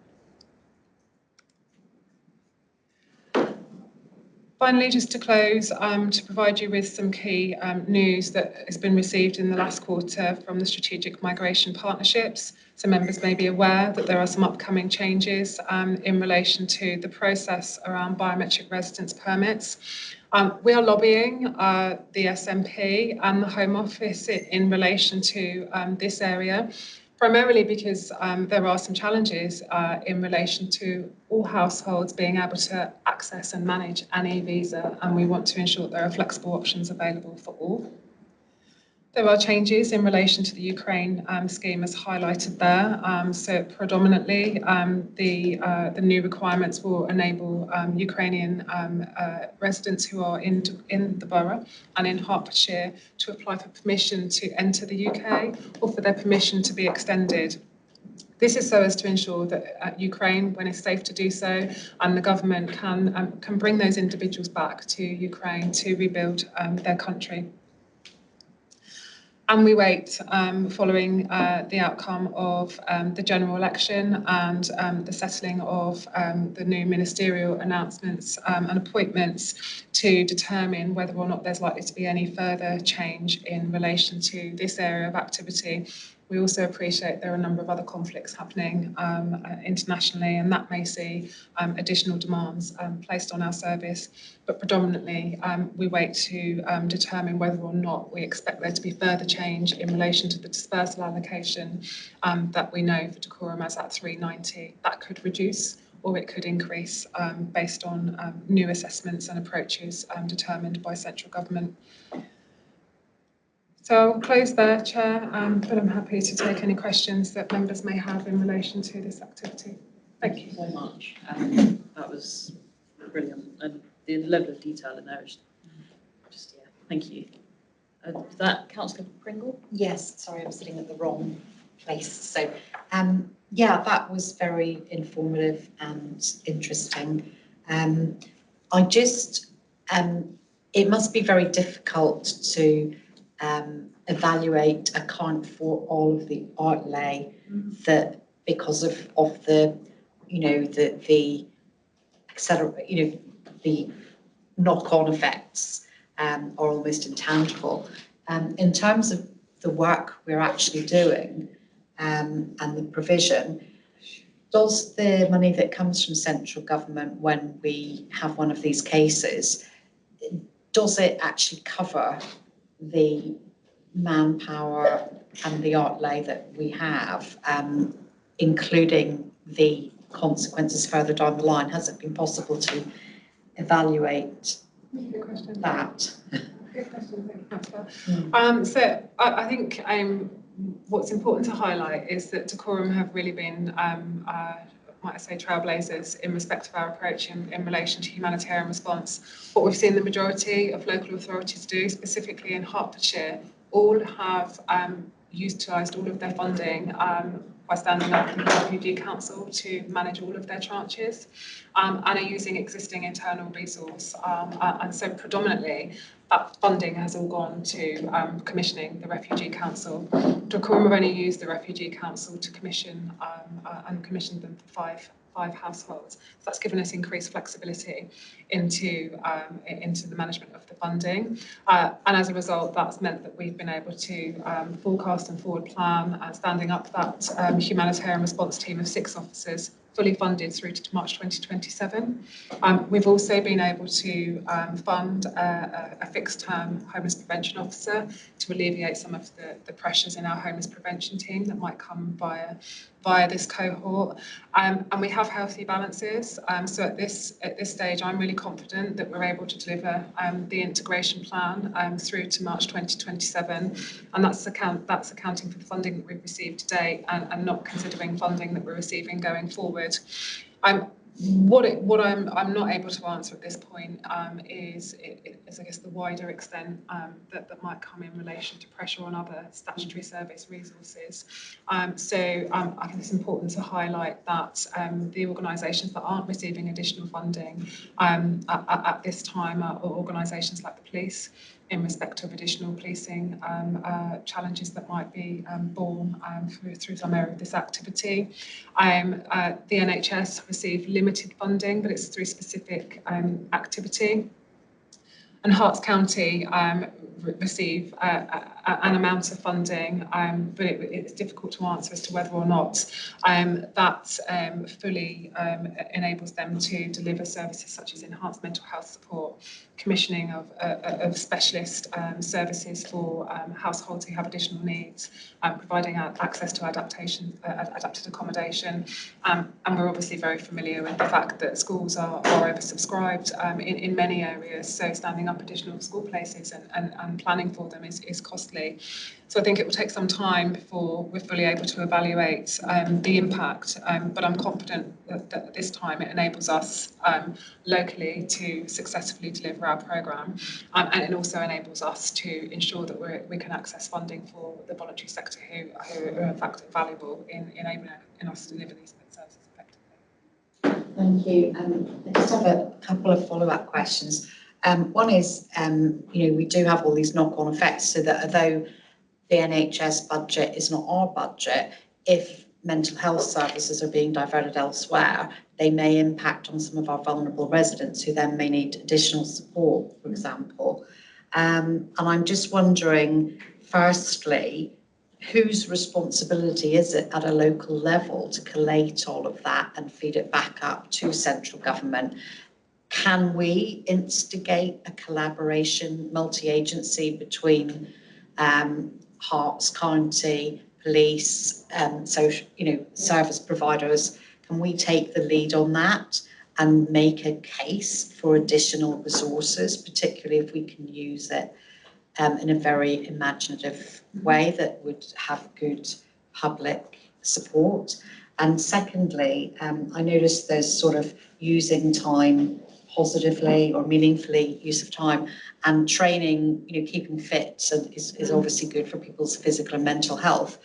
Finally, just to close, to provide you with some key news that has been received in the last quarter from the Strategic Migration Partnerships. So members may be aware that there are some upcoming changes in relation to the process around biometric residence permits. We are lobbying the SNP and the Home Office in relation to this area, primarily because there are some challenges in relation to all households being able to access and manage an e-visa, and we want to ensure there are flexible options available for all. There are changes in relation to the Ukraine scheme as highlighted there. So predominantly the new requirements will enable Ukrainian residents who are in the borough and in Hertfordshire to apply for permission to enter the UK or for their permission to be extended. This is so as to ensure that Ukraine, when it's safe to do so, and the government can bring those individuals back to Ukraine to rebuild their country. And we wait following the outcome of the general election and the settling of the new ministerial announcements and appointments to determine whether or not there's likely to be any further change in relation to this area of activity. We also appreciate there are a number of other conflicts happening internationally, and that may see additional demands placed on our service. But predominantly, we wait to determine whether or not we expect there to be further change in relation to the dispersal allocation that we know for Decorum as at 390. That could reduce or it could increase based on new assessments and approaches determined by central government. So I'll close there, Chair, but I'm happy to take any questions that members may have in relation to this activity. Thank you so much. That was brilliant, and the level of detail in there is just, yeah, thank you. Is that Councillor Pringle? Yes, sorry, I'm sitting at the wrong place. So, yeah, that was very informative and interesting. I just, it must be very difficult to evaluate, account for all of the outlay that because of the, you know, the knock-on effects are almost intangible. In terms of the work we're actually doing and the provision, does the money that comes from central government when we have one of these cases, does it actually cover the manpower and the outlay that we have, including the consequences further down the line? Has it been possible to evaluate that? Good question, thank you, Councillor. So I think what's important to highlight is that Decorum have really been, might I say, trailblazers in respect of our approach in relation to humanitarian response. What we've seen the majority of local authorities do, specifically in Hertfordshire, all have utilised all of their funding by standing up in the Refugee Council to manage all of their tranches and are using existing internal resource. And so predominantly that funding has all gone to commissioning the Refugee Council. Decorum have only used the Refugee Council to commission and commissioned them for 5 households. So that's given us increased flexibility into the management of the funding. And as a result, that's meant that we've been able to forecast and forward plan, standing up that humanitarian response team of 6 officers, fully funded through to March 2027. We've also been able to fund a fixed-term homeless prevention officer to alleviate some of the pressures in our homeless prevention team that might come via this cohort. And we have healthy balances. So at this stage, I'm really confident that we're able to deliver the integration plan through to March 2027. And that's accounting for the funding that we've received today and not considering funding that we're receiving going forward. What I'm not able to answer at this point is I guess the wider extent that might come in relation to pressure on other statutory service resources. So I think it's important to highlight that the organisations that aren't receiving additional funding at this time are organisations like the police, in respect of additional policing challenges that might be borne through some area of this activity. The NHS receive limited funding, but it's through specific activity. And Herts County receive an amount of funding, but it's difficult to answer as to whether or not that fully enables them to deliver services such as enhanced mental health support, commissioning of specialist services for households who have additional needs, providing access to adapted accommodation. And we're obviously very familiar with the fact that schools are oversubscribed in many areas, so standing up additional school places and planning for them is costly. So I think it will take some time before we're fully able to evaluate the impact, but I'm confident that at this time it enables us locally to successfully deliver our programme, and it also enables us to ensure that we can access funding for the voluntary sector who are in fact valuable in enabling us to deliver these services effectively. Thank you. I just have a couple of follow-up questions. One is, we do have all these knock-on effects, so that although the NHS budget is not our budget, if mental health services are being diverted elsewhere, they may impact on some of our vulnerable residents who then may need additional support, for example. And I'm just wondering, firstly, whose responsibility is it at a local level to collate all of that and feed it back up to central government? Can we instigate a collaboration, multi-agency between Herts County, police, service providers? Can we take the lead on that and make a case for additional resources, particularly if we can use it in a very imaginative way that would have good public support? And secondly, I noticed there's sort of using time positively or meaningfully, use of time, and training, keeping fit is obviously good for people's physical and mental health.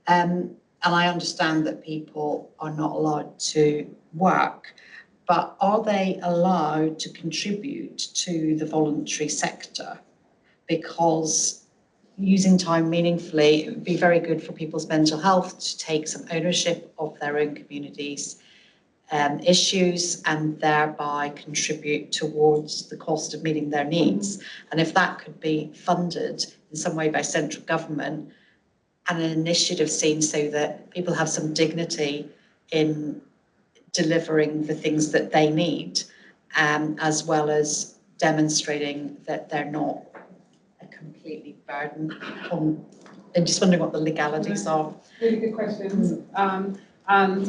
And I understand that people are not allowed to work, but are they allowed to contribute to the voluntary sector? Because using time meaningfully, it would be very good for people's mental health to take some ownership of their own communities' issues and thereby contribute towards the cost of meeting their needs. And if that could be funded in some way by central government and an initiative seen so that people have some dignity in delivering the things that they need, as well as demonstrating that they're not a completely burden on. I'm just wondering what the legalities are. Really good questions. And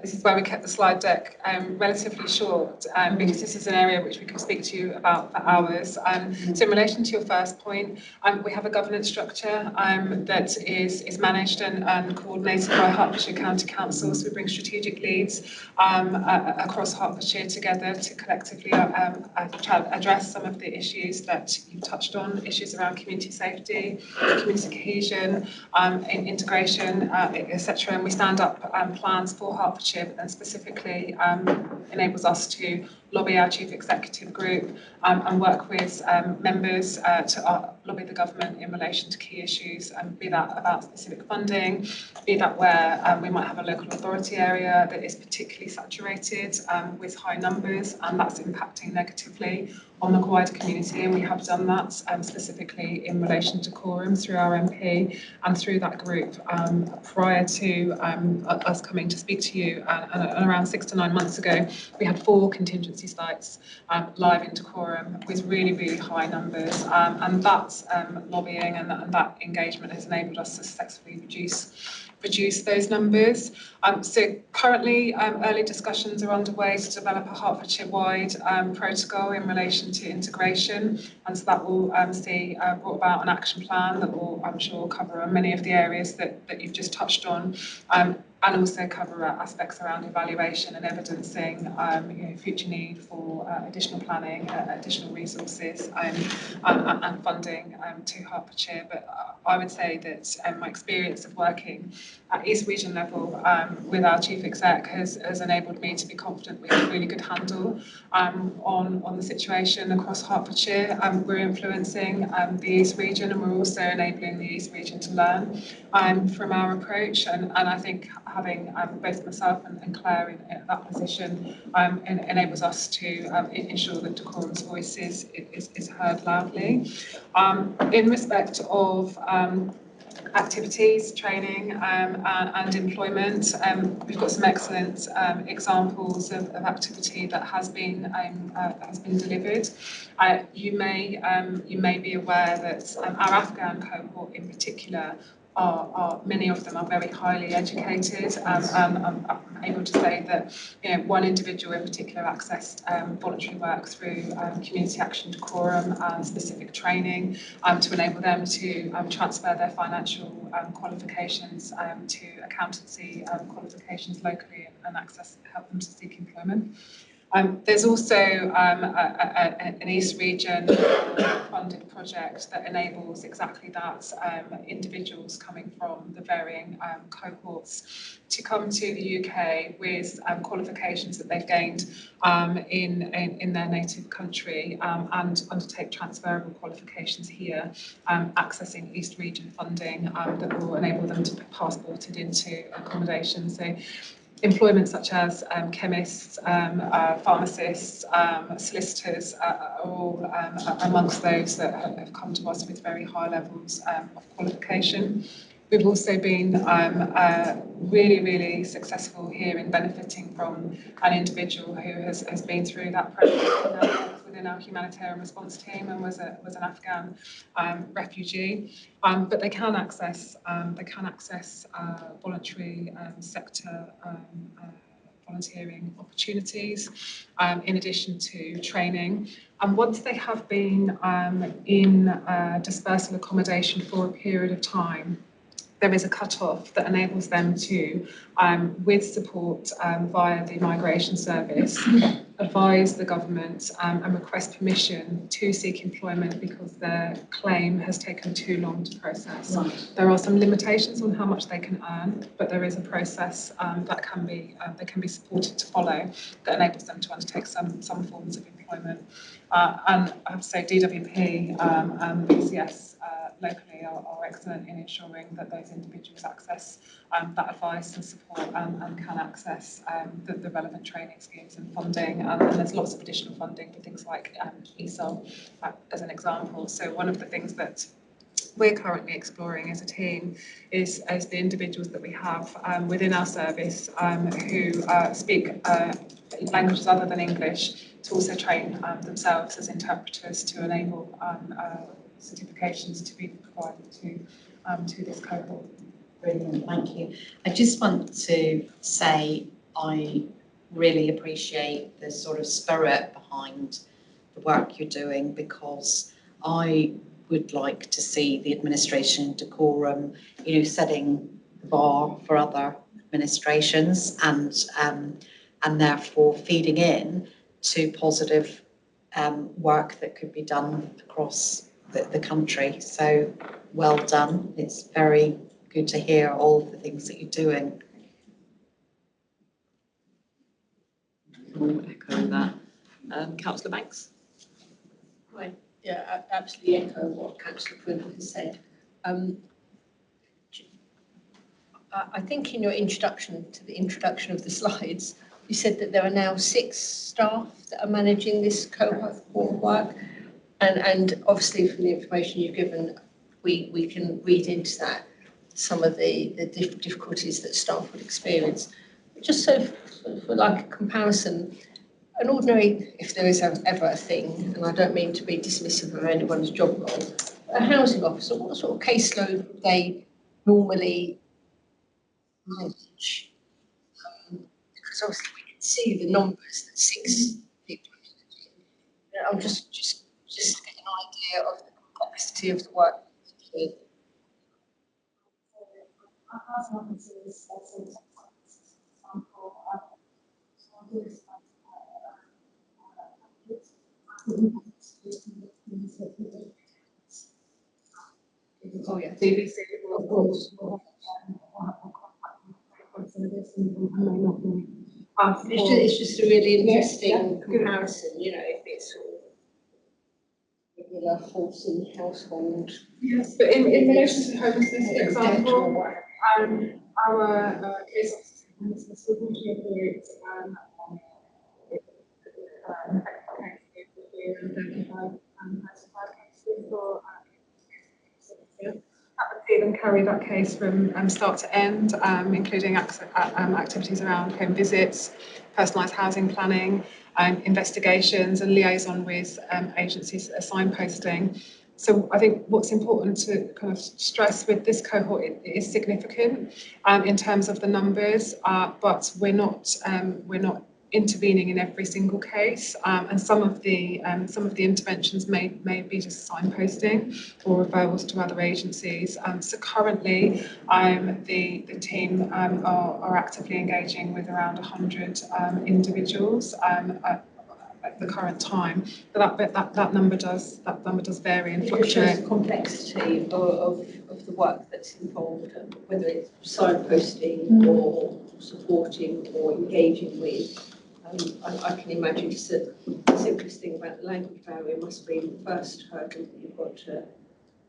this is why we kept the slide deck relatively short, because this is an area which we could speak to you about for hours. So in relation to your first point, we have a governance structure that is managed and coordinated by Hertfordshire County Council. So we bring strategic leads across Hertfordshire together to collectively address some of the issues that you've touched on, issues around community safety, community cohesion, integration, etc. And we stand up plans for Hertfordshire, but then specifically enables us to lobby our chief executive group and work with members to lobby the government in relation to key issues, be that about specific funding, be that where we might have a local authority area that is particularly saturated with high numbers, and that's impacting negatively on the wider community, and we have done that specifically in relation to quorum through our MP and through that group prior to us coming to speak to you. And around 6 to 9 months ago, we had 4 contingency sites live into quorum with really, really high numbers, and that lobbying and that engagement has enabled us to successfully reduce those numbers. So currently, early discussions are underway to develop a Hertfordshire-wide protocol in relation to integration, and so that will see brought about an action plan that will, I'm sure, cover many of the areas that you've just touched on, and also cover aspects around evaluation and evidencing future need for additional planning, additional resources and funding to Hertfordshire. But I would say that my experience of working at East Region level with our Chief Exec has enabled me to be confident we have a really good handle on the situation across Hertfordshire. We're influencing the East Region, and we're also enabling the East Region to learn from our approach, and I think having both myself and Claire in that position enables us to ensure that decorum's voice is heard loudly. In respect of activities, training and employment, we've got some excellent examples of activity that has been delivered. You may be aware that our Afghan cohort in particular are many of them are very highly educated. I'm able to say that one individual in particular accessed voluntary work through community action decorum and specific training to enable them to transfer their financial qualifications to accountancy qualifications locally and help them to seek employment. There's also an East Region funded project that enables exactly that, individuals coming from the varying cohorts to come to the UK with qualifications that they've gained in their native country and undertake transferable qualifications here, accessing East Region funding that will enable them to be passported into accommodation. So employment such as chemists, pharmacists, solicitors are all amongst those that have come to us with very high levels of qualification. We've also been really, really successful here in benefiting from an individual who has been through that process within our humanitarian response team and was an Afghan refugee. But they can access voluntary sector volunteering opportunities in addition to training. And once they have been in dispersal accommodation for a period of time, there is a cut-off that enables them to, with support via the Migration Service, advise the government and request permission to seek employment because their claim has taken too long to process. Right. There are some limitations on how much they can earn, but there is a process that can be supported to follow that enables them to undertake some forms of employment. And I have to say DWP and BCS locally are excellent in ensuring that those individuals access that advice and support and can access the relevant training schemes and funding. And there's lots of additional funding for things like ESOL as an example. So one of the things that we're currently exploring as a team is the individuals that we have within our service who speak languages other than English to also train themselves as interpreters to enable certifications to be provided to this cohort. Brilliant, thank you. I just want to say I really appreciate the sort of spirit behind the work you're doing, because I would like to see the administration decorum, setting the bar for other administrations and therefore feeding in to positive work that could be done across the country. So well done. It's very good to hear all of the things that you're doing. We'll echo that. Councillor Banks. Yeah, absolutely echo what Councillor Quinn has said. I think in your introduction to the introduction of the slides, you said that there are now 6 staff that are managing this cohort of work. And obviously from the information you've given, we can read into that some of the difficulties that staff would experience. Just so for like a comparison, an ordinary, if there is ever a thing, and I don't mean to be dismissive of anyone's job role, a housing officer, what sort of caseload would they normally manage? Because obviously we can see the numbers that 6 people are managing. I'm just get an idea of the complexity of the work. Oh yeah. DVC Of course. It's just a really interesting comparison, you know, if it's sort of regular wholesome household. Yes, but in relation to homelessness, for example, our case officers in homelessness will usually operate cases for that would see them carry that case from start to end, including activities around home visits, personalised housing planning, investigations and liaison with agencies that are signposting. So I think what's important to kind of stress with this cohort, it is significant in terms of the numbers, but we're not intervening in every single case, and some of the interventions may be just signposting or referrals to other agencies. So currently, the team are actively engaging with around 100 individuals at the current time, but that number does vary and fluctuate. It shows the complexity of the work that's involved, whether it's signposting or supporting or engaging with. I can imagine just the simplest thing about the language barrier must be the first hurdle that you've got to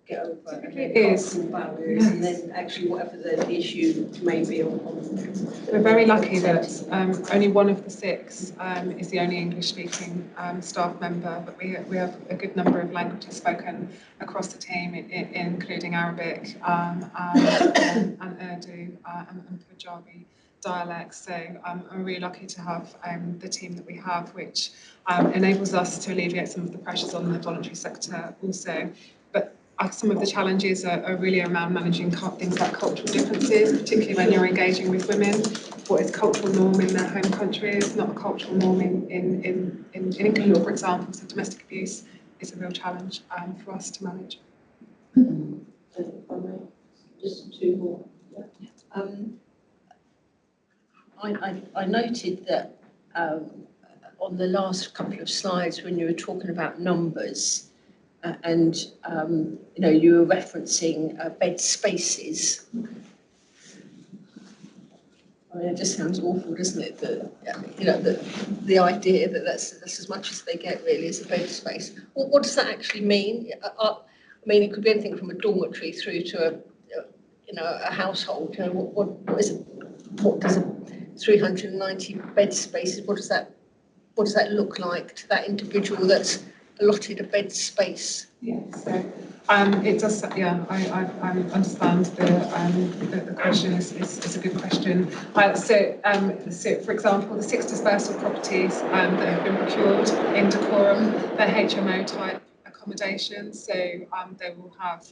get over, and then cultural barriers, and then actually whatever the issue may be on. We're very lucky that only one of the 6 is the only English-speaking staff member, but we have a good number of languages spoken across the team, including Arabic and Urdu and Punjabi dialects. So I'm really lucky to have the team that we have, which enables us to alleviate some of the pressures on the voluntary sector also. But some of the challenges are really around managing things like cultural differences, particularly when you're engaging with women. What is cultural norm in their home country is not a cultural norm in England, for example. So domestic abuse is a real challenge for us to manage. Just 2 more. I noted that on the last couple of slides when you were talking about numbers, and you know, you were referencing bed spaces. I mean, it just sounds awful, doesn't it? That you know, the idea that that's as much as they get really is a bed space. What does that actually mean? I mean, it could be anything from a dormitory through to a household. You know, what does a 390 bed spaces? What does that look like to that individual that's allotted a bed space? Yeah, so it does. Yeah, I understand the question is a good question. So for example, the 6 dispersal properties that have been procured in Decorum, they're HMO type accommodations. So they will have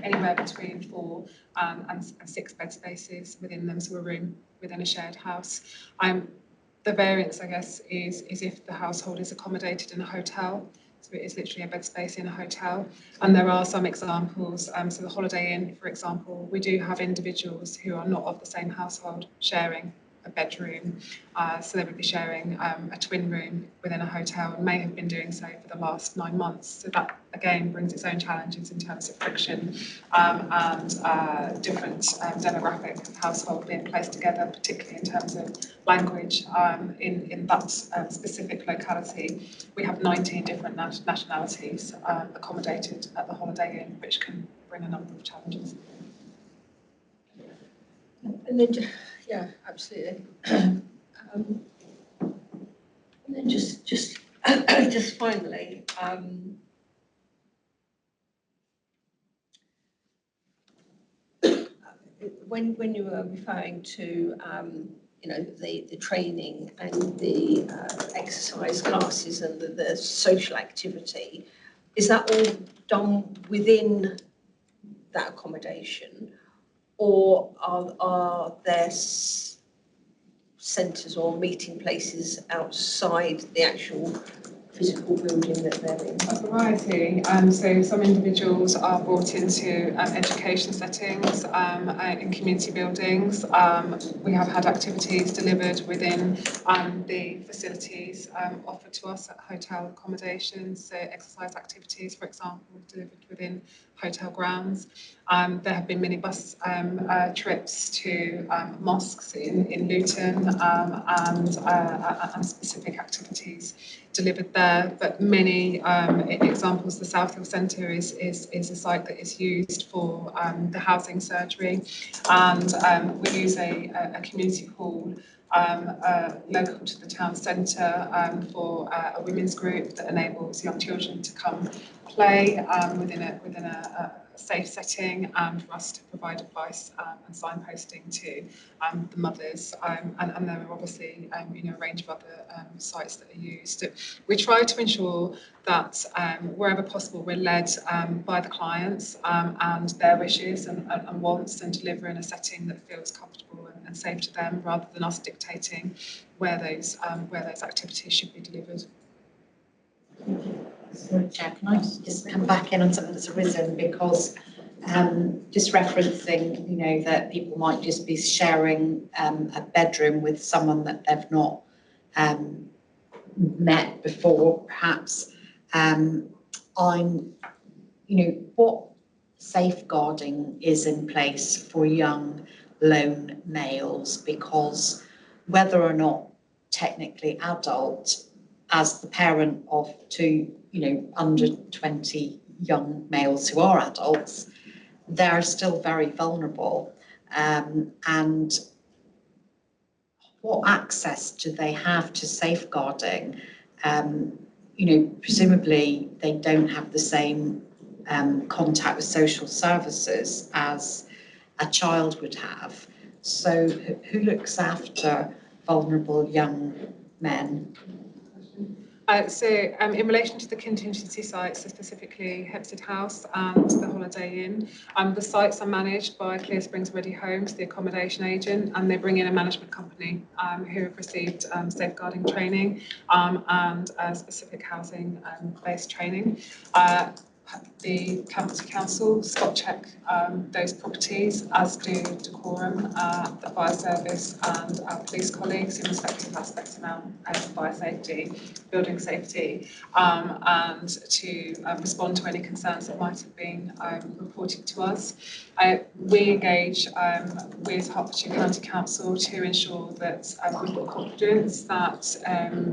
anywhere between 4 and 6 bed spaces within them, so a room within a shared house. The variance, I guess, is if the household is accommodated in a hotel. So it is literally a bed space in a hotel. And there are some examples. So the Holiday Inn, for example, we do have individuals who are not of the same household sharing a bedroom. So they would be sharing a twin room within a hotel and may have been doing so for the last 9 months. So that again brings its own challenges in terms of friction and different demographic of household being placed together, particularly in terms of language. In that specific locality, we have 19 different nationalities accommodated at the Holiday Inn, which can bring a number of challenges. And then, yeah, absolutely. And then just finally, when you were referring to the training and the exercise classes and the social activity, is that all done within that accommodation, or are there centres or meeting places outside the actual physical building that they're in? A variety. So some individuals are brought into education settings in community buildings. We have had activities delivered within the facilities offered to us at hotel accommodations. So exercise activities, for example, delivered within hotel grounds. There have been minibus trips to mosques in Luton and specific activities delivered there, but many examples. The South Hill Centre is a site that is used for the housing surgery, and we use a community hall local to the town centre for a women's group that enables young children to come play within a safe setting, and for us to provide advice and signposting to the mothers, and there are obviously a range of other sites that are used. We try to ensure that wherever possible we're led by the clients and their wishes and wants, and deliver in a setting that feels comfortable and safe to them, rather than us dictating where those activities should be delivered. Sorry, Chair, can I just come back in on something that's arisen, because just referencing, that people might just be sharing a bedroom with someone that they've not met before, perhaps. What safeguarding is in place for young lone males? Because whether or not technically adult, as the parent of two, under 20 young males who are adults, they're still very vulnerable. And what access do they have to safeguarding? Presumably they don't have the same contact with social services as a child would have. So who looks after vulnerable young men? In relation to the contingency sites, so specifically Hempstead House and the Holiday Inn, the sites are managed by Clear Springs Ready Homes, the accommodation agent, and they bring in a management company who have received safeguarding training and specific housing-based training. The County Council spot check those properties, as do Decorum, the fire service and our police colleagues in respective aspects around fire safety, building safety, and to respond to any concerns that might have been reported to us. We engage with Hertfordshire County Council to ensure that we've got confidence that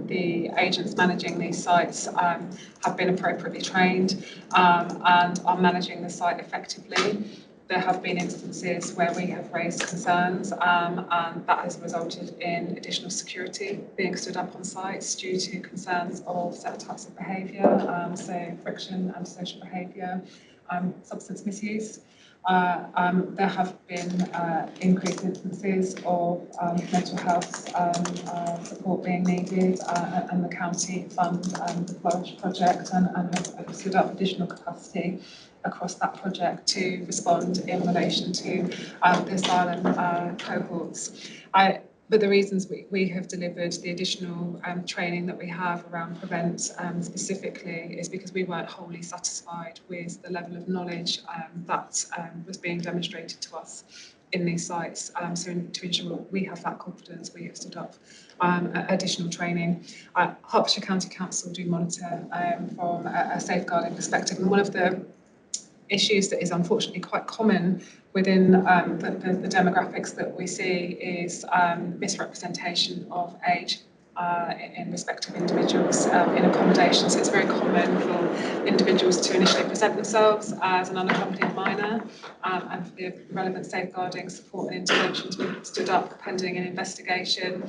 the agents managing these sites have been appropriately trained and are managing the site effectively. There have been instances where we have raised concerns and that has resulted in additional security being stood up on sites due to concerns of certain types of behaviour, so friction and social behaviour, substance misuse. There have been increased instances of mental health support being needed, and the county fund the Flourish project and have stood up additional capacity across that project to respond in relation to the asylum cohorts. But the reasons we have delivered the additional training that we have around Prevent specifically is because we weren't wholly satisfied with the level of knowledge that was being demonstrated to us in these sites. So to ensure we have that confidence, we have stood up additional training. Hertfordshire County Council do monitor from a safeguarding perspective, and one of the issues that is unfortunately quite common within the demographics that we see is misrepresentation of age in respect of individuals in accommodation. So it's very common for individuals to initially present themselves as an unaccompanied minor, and for the relevant safeguarding support and intervention to be stood up pending an investigation,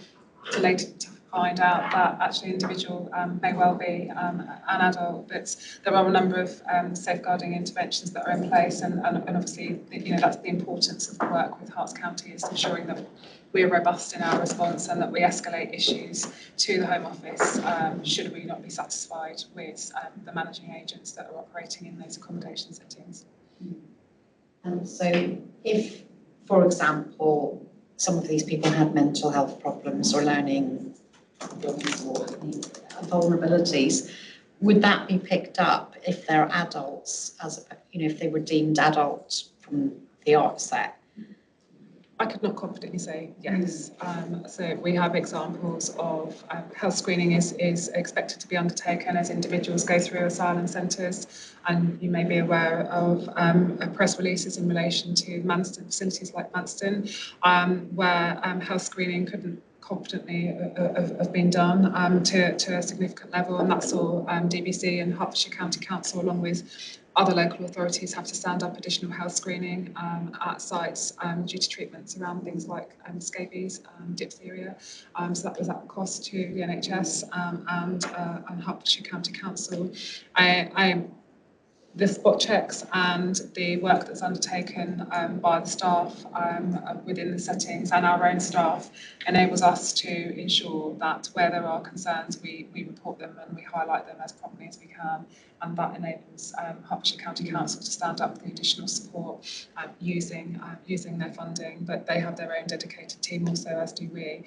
to later to find out that actually individual may well be an adult. But there are a number of safeguarding interventions that are in place, and obviously, you know, that's the importance of the work with Herts County, is ensuring that we're robust in our response and that we escalate issues to the Home Office should we not be satisfied with the managing agents that are operating in those accommodation settings. And so if, for example, some of these people had mental health problems or learning problems or vulnerabilities, would that be picked up if they're adults, as you know, if they were deemed adult from the outset? I could not confidently say yes. So we have examples of health screening is expected to be undertaken as individuals go through asylum centres, and you may be aware of press releases in relation to Manston, facilities like Manston, where health screening couldn't confidently have been done to a significant level, and that saw DBC and Hertfordshire County Council, along with other local authorities, have to stand up additional health screening at sites due to treatments around things like scabies, diphtheria. So that was at cost to the NHS and Hertfordshire County Council. The spot checks and the work that's undertaken by the staff within the settings and our own staff enables us to ensure that where there are concerns, we report them and we highlight them as promptly as we can, and that enables Hertfordshire County Council to stand up the additional support using their funding, but they have their own dedicated team also, as do we,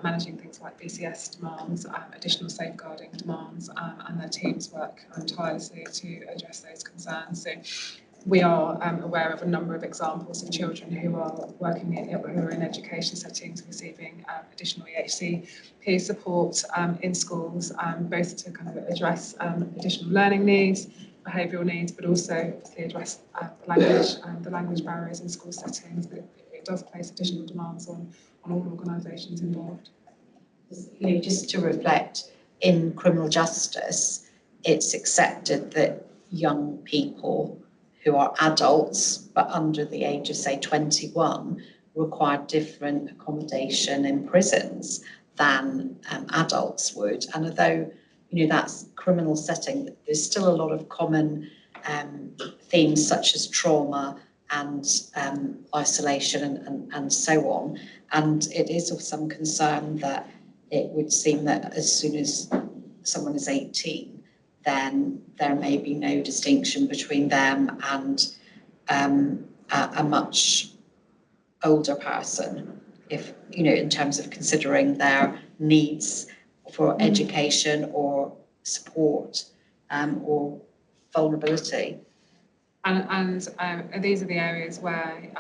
managing things like BCS demands, additional safeguarding demands, and their teams work tirelessly to address those concerns. So we are aware of a number of examples of children who are who are in education settings receiving additional EHCP support in schools, both to kind of address additional learning needs, behavioural needs, but also to address the language barriers in school settings. But it does place additional demands on all organisations involved. You know, just to reflect, in criminal justice, it's accepted that young people who are adults but under the age of, say, 21 require different accommodation in prisons than adults would. And although, you know, that's criminal setting, there's still a lot of common themes such as trauma and isolation and so on. And it is of some concern that it would seem that as soon as someone is 18, then there may be no distinction between them and a much older person, if, you know, in terms of considering their needs for education or support or vulnerability. And these are the areas where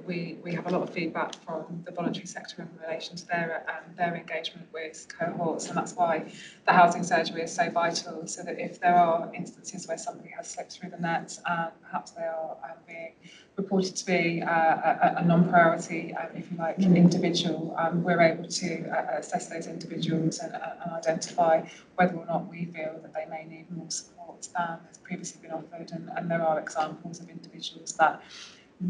we have a lot of feedback from the voluntary sector in relation to their engagement with cohorts, and that's why the housing surgery is so vital, so that if there are instances where somebody has slipped through the net and perhaps they are being reported to be a non-priority, if you like, individual, we're able to assess those individuals and identify whether or not we feel that they may need more support than has previously been offered, and there are examples of individuals that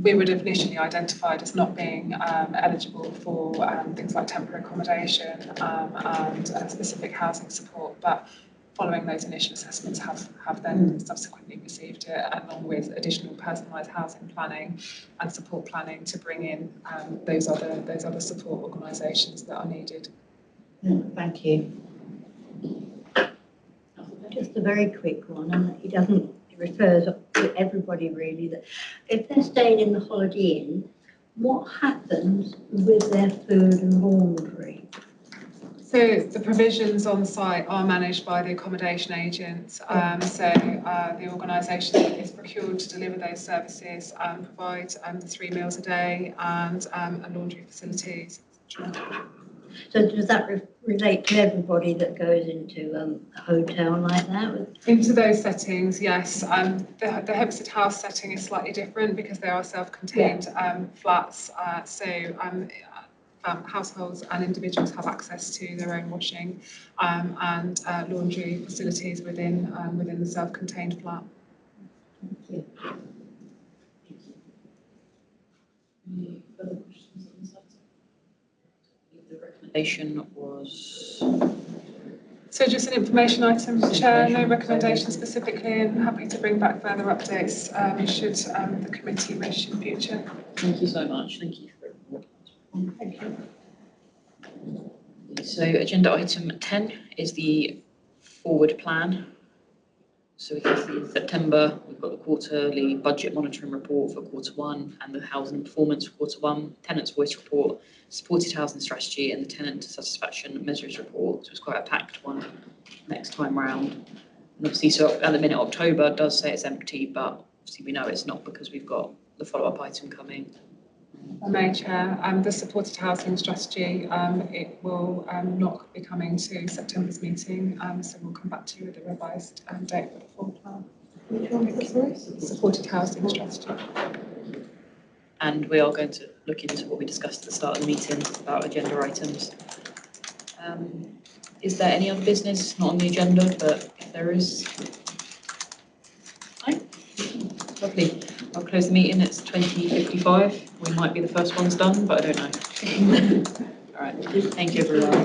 we would have initially identified as not being eligible for things like temporary accommodation and specific housing support, but following those initial assessments have then subsequently received it, along with additional personalised housing planning and support planning to bring in those other support organisations that are needed. Thank you. Just a very quick one, and it refers to everybody really, that if they're staying in the Holiday Inn, what happens with their food and laundry? So So the provisions on site are managed by the accommodation agent. The organisation is procured to deliver those services, provide the 3 meals a day and laundry facilities, etc. So does that relate to everybody that goes into a hotel like that? Into those settings, yes. The Hempstead House setting is slightly different because they are self-contained flats. Households and individuals have access to their own washing and laundry facilities within the self-contained flat. Any further questions on this item? The recommendation was. So just an information item, Chair, no recommendation specifically, and happy to bring back further updates should the committee wish in future. Thank you so much. Thank you for the report. Thank you. So agenda item 10 is the forward plan. So we can see in September, we've got the quarterly budget monitoring report for Q1 and the housing performance for Q1, tenants voice report, supported housing strategy and the tenant satisfaction measures report. So it's quite a packed one next time round. And obviously, so at the minute, October does say it's empty, but obviously we know it's not because we've got the follow-up item coming. May Chair, the supported housing strategy, it will not be coming to September's meeting, so we'll come back to you with a revised date for the full plan. Which one is this? Supported housing strategy. And we are going to look into what we discussed at the start of the meeting about agenda items. Is there any other business not on the agenda, but if there is? No? Lovely. I'll close the meeting. It's 20:55. We might be the first ones done, but I don't know. All right. Thank you, everyone.